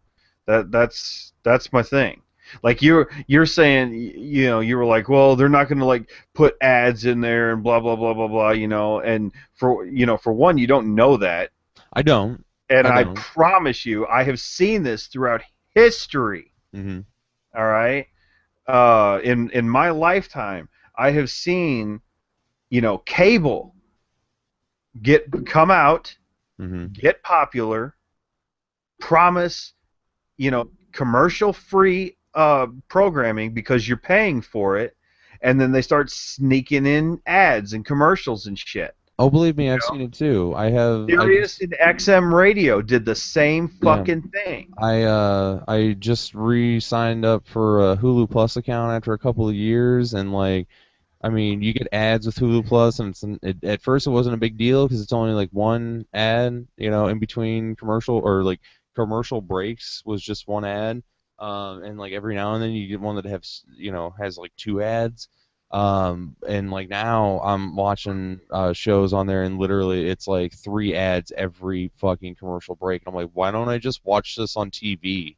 That's my thing. Like you're saying, you were like, well, they're not going to like put ads in there and blah blah blah blah blah, and for one, you don't know that, I don't. and I I don't. promise you, I have seen this throughout history. hmm All right, in my lifetime, I have seen cable come out, hmm get popular, promise commercial free programming because you're paying for it, and then they start sneaking in ads and commercials and shit. Oh, believe me, You I've know, seen it too. I Sirius just and XM Radio did the same yeah. fucking thing. I just re-signed up for a Hulu Plus account after a couple of years, and like, I mean, you get ads with Hulu Plus, and at first it wasn't a big deal because it's only like one ad, in between commercial breaks was just one ad, and like every now and then you get one that has like two ads, and like now I'm watching shows on there and literally it's like three ads every fucking commercial break, and I'm like, why don't I just watch this on TV?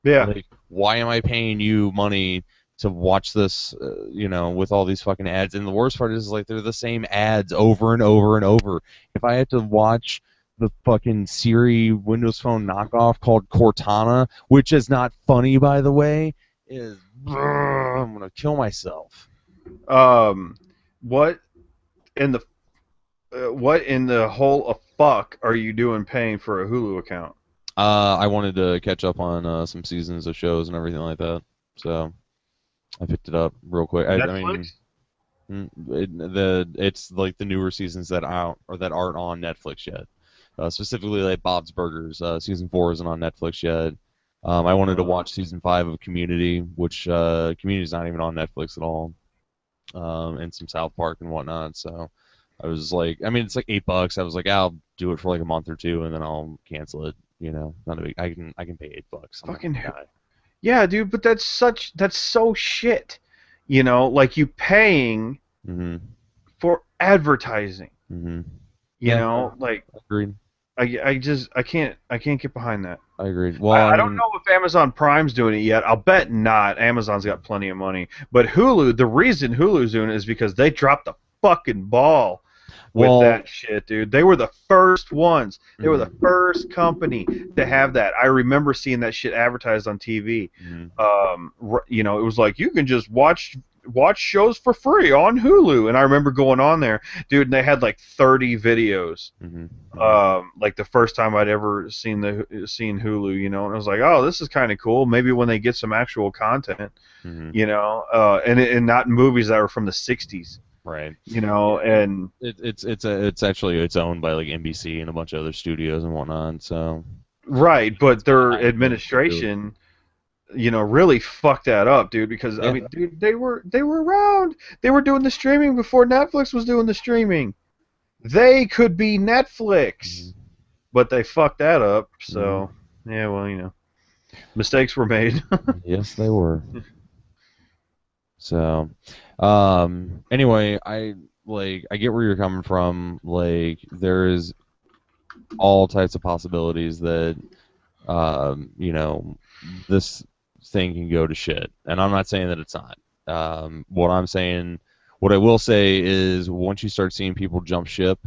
Yeah, Like, why am I paying you money to watch this, with all these fucking ads? And the worst part is, like, they're the same ads over and over and over. If I had to watch the fucking Siri Windows Phone knockoff called Cortana, which is not funny, by the way, I'm gonna kill myself. um, what in the what in the whole of fuck are you doing paying for a Hulu account? I wanted to catch up on some seasons of shows and everything like that, so I picked it up real quick. I mean, Netflix? it's like the newer seasons that out or that aren't on Netflix yet. Specifically, like Bob's Burgers. Season 4 isn't on Netflix yet. I wanted to watch season 5 of Community, which Community's not even on Netflix at all, and some South Park and whatnot. So I was like, I mean, it's like $8. I was like, I'll do it for like a month or two, and then I'll cancel it. You know, not a big. I can pay $8. I'm not Fucking gonna die. yeah, dude. But that's so shit. You know, like you paying Mhm. for advertising. Mhm. You Yeah. know, like Agreed. I can't get behind that. I agreed. Well, I I don't mean, know if Amazon Prime's doing it yet. I'll bet not. Amazon's got plenty of money. But Hulu, the reason Hulu's doing it is because they dropped the fucking ball with well, that shit, dude. They were the first ones. They were the mhm. first company to have that. I remember seeing that shit advertised on TV. Mhm. You know, it was like you can just watch shows for free on Hulu, and I remember going on there, dude, and they had like 30 videos. Mhm. Mhm. Like the first time I'd ever seen Hulu, you know, and I was like, oh, this is kind of cool. Maybe when they get some actual content, Mhm. you know, and not movies that were from the '60s, Right. you know, Yeah. and It's actually it's owned by like NBC and a bunch of other studios and whatnot. So right, but it's kind of their high maintenance, but really, administration, you know, really fucked that up, dude. Because I yeah. mean, dude, they were around. They were doing the streaming before Netflix was doing the streaming. They could be Netflix, Mhm. but they fucked that up. Mhm. So yeah, well, you know, mistakes were made. Yes, they were. So, anyway, I get where you're coming from. Like, there's all types of possibilities that, you know, this thing can go to shit. And I'm not saying that it's not. What I will say is once you start seeing people jump ship,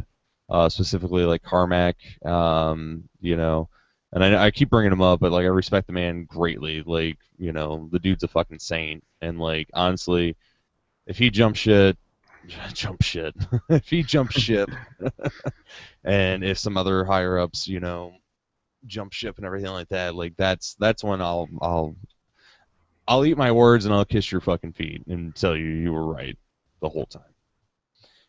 specifically like Carmack, you know, and I keep bringing him up, but like I respect the man greatly. Like, you know, the dude's a fucking saint. And like, honestly, if he jump shit, jump shit. If he jumps ship, and if some other higher ups, you know, jump ship and everything like that, like that's when I'll eat my words and I'll kiss your fucking feet and tell you you were right the whole time.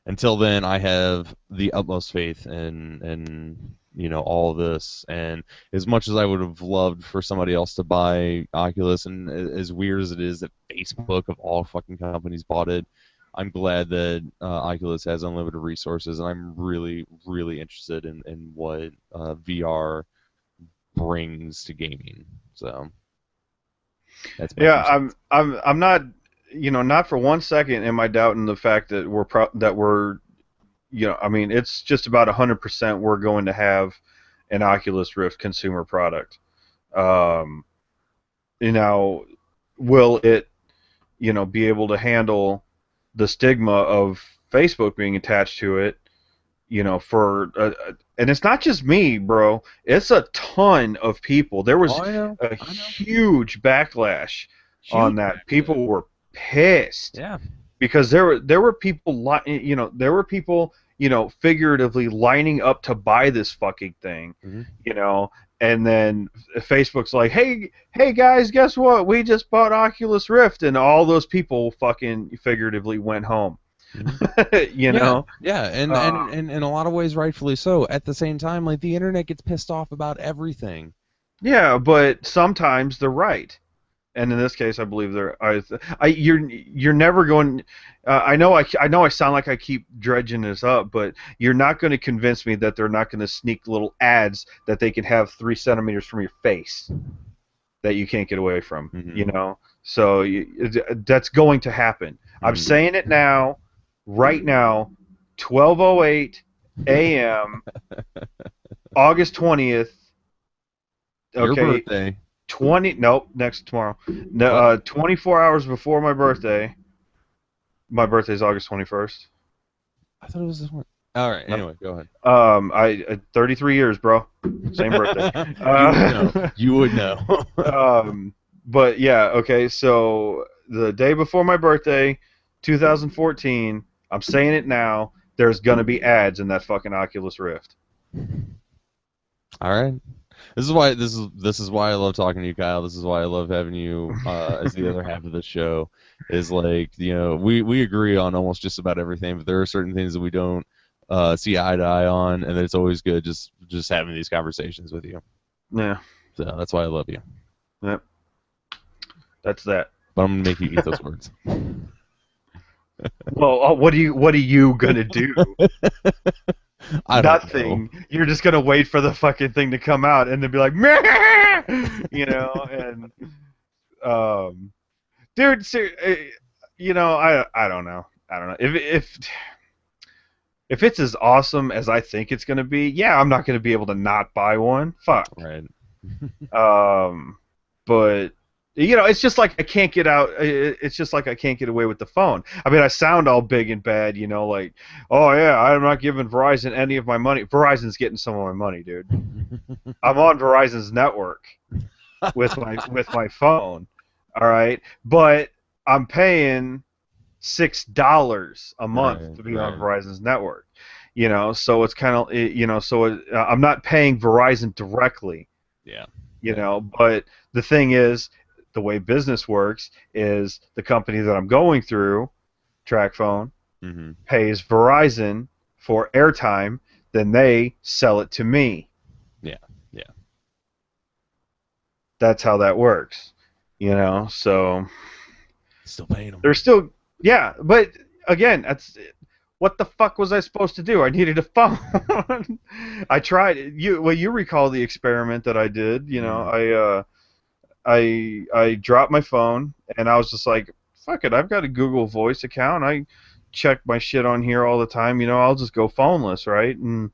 Until then, I have the utmost faith in you know all of this. And as much as I would have loved for somebody else to buy Oculus, and as weird as it is that Facebook of all fucking companies bought it, I'm glad that Oculus has unlimited resources, and I'm really really interested in what VR brings to gaming. So that's my Yeah, two cents. I'm not, you know, not for one second am I doubting the fact that we're, you know, I mean, it's just about 100% we're going to have an Oculus Rift consumer product. Um, you know, will it, you know, be able to handle the stigma of Facebook being attached to it? You know, and it's not just me, bro. It's a ton of people. There Oh, was I know, a I know. huge backlash on Huge that. backlash. People were pissed Yeah. because there were people you know, there were people, you know, figuratively lining up to buy this fucking thing, Hmm. you know, and then Facebook's like, hey guys, guess what? We just bought Oculus Rift, and all those people fucking figuratively went home, Hmm. you Yeah, know. yeah, and in a lot of ways, rightfully so. At the same time, like the internet gets pissed off about everything. Yeah, but sometimes they're right, and in this case, I believe they're. You're never going. I know I sound like I keep dredging this up, but you're not going to convince me that they're not going to sneak little ads that they can have 3 centimeters from your face that you can't get away from. You Hmm. know, so that's going to happen. I'm Hmm. saying it now, right now, 12:08 a.m. August 20th. Your Okay, birthday. nope, next tomorrow. No, What? 24 hours before my birthday. My birthday's August 21st. I thought it was this one. All right. No. Anyway, go ahead. 33 years, bro. Same birthday. You would know. Uh, You would know. um, but yeah, okay. So the day before my birthday, 2014. I'm saying it now. There's gonna be ads in that fucking Oculus Rift. All right. This is why I love talking to you, Kyle. This is why I love having you as the other half of the show. Is like, you know, we agree on almost just about everything, but there are certain things that we don't see eye to eye on, and it's always good just having these conversations with you. Yeah, So that's why I love you. yeah. That's that. But I'm gonna make you eat those words. Well, what are you gonna do? I don't know. Nothing. You're just gonna wait for the fucking thing to come out and then be like, meh! And um, dude, I don't know. I don't know if it's as awesome as I think it's gonna be. Yeah, I'm not gonna be able to not buy one. Fuck. Right. Um, but it's just like I can't get out. It's just like I can't get away with the phone. I mean, I sound all big and bad, like, oh yeah, I'm not giving Verizon any of my money. Verizon's getting some of my money, dude. I'm on Verizon's network with my phone. All right, but I'm paying $6 a month Right, to be on right. Verizon's network. So it's kind of I'm not paying Verizon directly. Yeah. Yeah. But the thing is, the way business works is the company that I'm going through, TrackPhone, Hmm. pays Verizon for airtime, then they sell it to me. Yeah. Yeah. That's how that works. So Still paying them. they're still, yeah, but again, that's what the fuck was I supposed to do? I needed a phone. I tried you recall the experiment that I did, Mm. I dropped my phone and I was just like, fuck it, I've got a Google Voice account. I check my shit on here all the time. I'll just go phoneless, right? And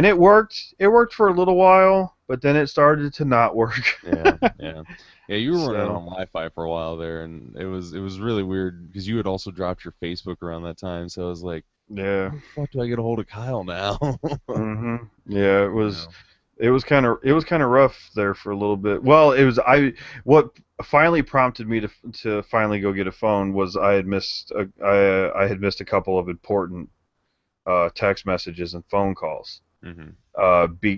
it worked. It worked for a little while, but then it started to not work. Yeah, yeah, yeah. You were running So on Wi-Fi for a while there, and it was really weird because you had also dropped your Facebook around that time. So I was like, yeah, how the fuck do I get a hold of Kyle now? yeah. It You was know. it was kind of rough there for a little bit. Well, it was I what finally prompted me to finally go get a phone was I had missed a couple of important text messages and phone calls. Hmm.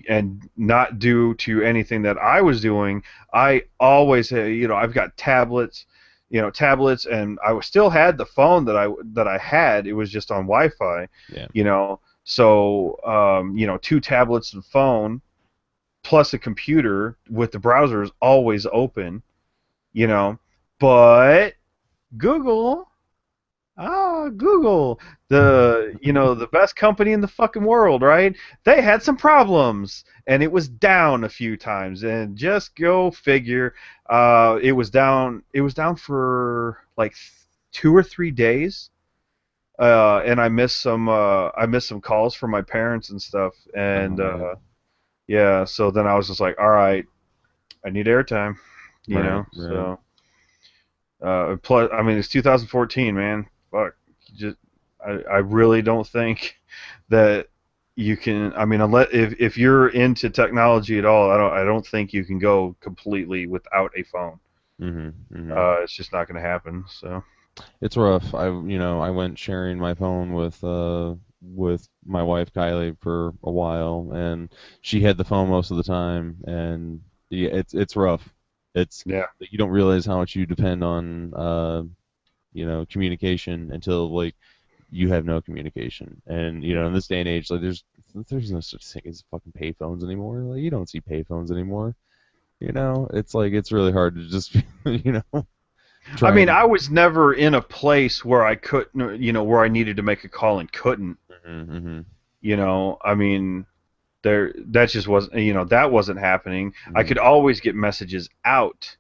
And not due to anything that I was doing. I always, I've got tablets, and still had the phone that I had. It was just on Wi-Fi, Yeah. So, two tablets and phone plus a computer with the browsers always open, you know. But Google Google, the best company in the fucking world, right? They had some problems, and it was down a few times. And just go figure, it was down. It was down for like 2 or 3 days, and I missed some calls from my parents and stuff. Oh And man. yeah, so then I was just like, all right, I need airtime, Right. Right. So. Plus, I mean, it's 2014, man. Fuck. Just, I really don't think that you can. I mean, unless if you're into technology at all, I don't think you can go completely without a phone. Hmm. Hmm. It's just not going to happen. So. It's rough. I went sharing my phone with my wife Kylie for a while, and she had the phone most of the time, and yeah, it's rough. It's Yeah. you don't realize how much you depend on communication until like you have no communication. And in this day and age, like there's no such thing as fucking payphones anymore. Like you don't see payphones anymore. It's like it's really hard to just I try mean, and. I was never in a place where I couldn't, where I needed to make a call and couldn't. Hmm. Hmm. I mean, that just wasn't, that wasn't happening. I Hmm. could always get messages out.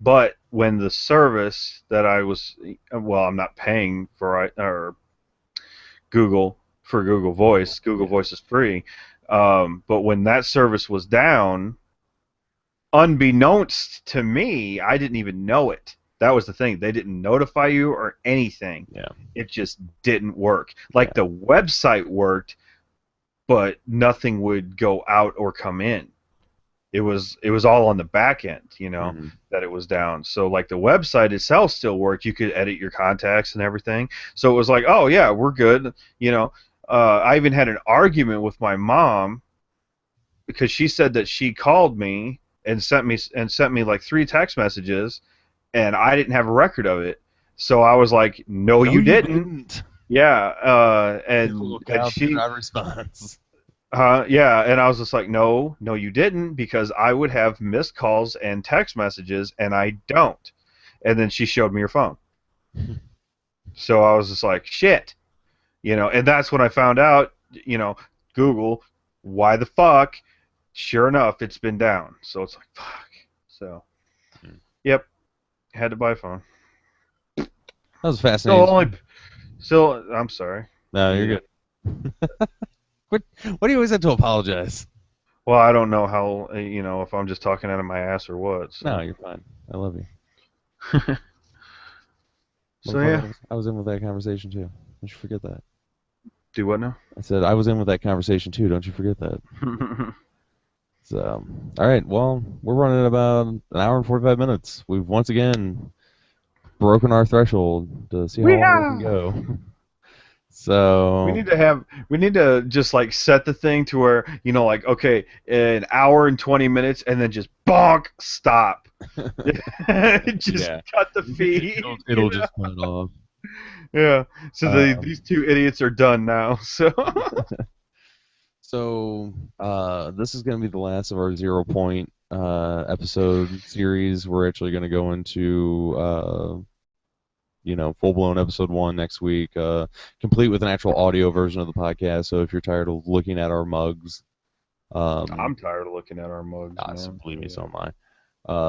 But when the service that I was, well, I'm not paying for or Google for Google Yeah, Voice. Google yeah, Voice is free. But when that service was down, unbeknownst to me, I didn't even know it. That was the thing. They didn't notify you or anything. yeah, It just didn't work. yeah. Like the website worked, but nothing would go out or come in. It was all on the back end, Hmm. that it was down. So like the website itself still worked. You could edit your contacts and everything. So it was like, oh yeah, we're good. I even had an argument with my mom because she said that she called me and sent me like 3 text messages, and I didn't have a record of it. So I was like, no, No, you you didn't. didn't. Yeah, Typical and Kyle did she not response. Yeah, and I was just like, no, no, you didn't, because I would have missed calls and text messages, and I don't. And then she showed me her phone. So I was just like, shit, and that's when I found out, Google, why the fuck? Sure enough, it's been down. So it's like, fuck. So, Hmm. yep, had to buy a phone. That was Still fascinating. only, still, I'm sorry. No, you're Yeah. good. What do you always have to apologize? Well, I don't know how, if I'm just talking out of my ass or what. No, So, you're fine. I love you. so yeah. Motherfucker, I was in with that conversation too. Don't you forget that. Do what now? I said I was in with that conversation too. Don't you forget that. So, all right. Well, we're running about an hour and 45 minutes. We've once again broken our threshold to see how long we can Yeah. go. So, We need to just like set the thing to where, like, okay, an hour and 20 minutes and then just bonk, stop. Just yeah, cut the feed. it'll just cut off. Yeah. So these Um, two idiots are done now. So this is going to be the last of our 0 Point episode series. We're actually going to go into full blown episode 1 next week, complete with an actual audio version of the podcast. So if you're tired of looking at our mugs, I'm tired of looking at our mugs, so man. believe me, so Yeah. am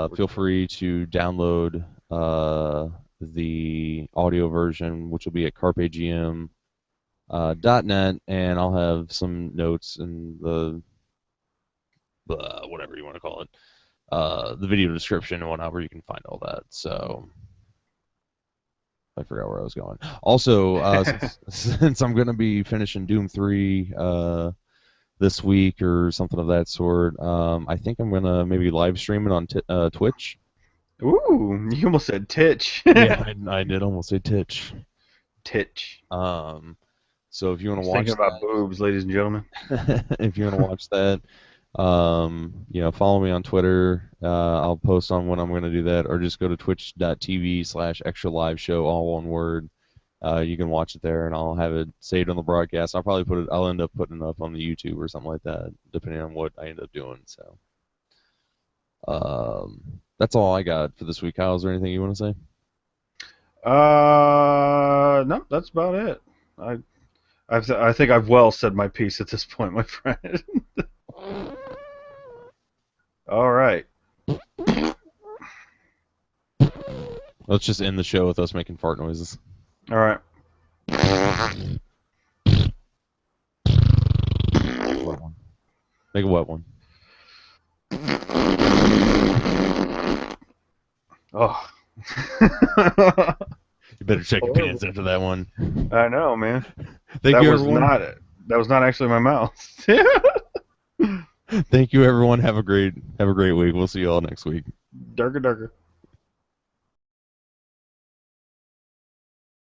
I. Feel free to download the audio version, which will be at carpegm .net, and I'll have some notes in the whatever you want to call it, the video description and whatnot, where you can find all that. So I forgot where I was going. Also, since I'm going to be finishing Doom 3 this week or something of that sort, I think I'm going to maybe live stream it on Twitch. Ooh, you almost said titch. Yeah, I did almost say Titch. Titch. Um, so if you I want to was thinking watch about boobs, ladies and gentlemen. that, if you want to watch that, follow me on Twitter. I'll post on when I'm going to do that, or just go to twitch.tv/extra live show, all one word. You can watch it there, and I'll have it saved on the broadcast. I'll end up putting it up on the YouTube or something like that, depending on what I end up doing. So, that's all I got for this week. Kyle, is there anything you want to say? No, that's about it. I I think I've well said my piece at this point, my friend. All right. Let's just end the show with us making fart noises. All right. Make a wet one. Make a wet one. Oh. You better That's check your horrible. pants after that one. I know, man. Thank That you, was everyone. not it. That was not actually my mouth. Thank you, everyone. Have a great week. We'll see you all next week. Darker, darker.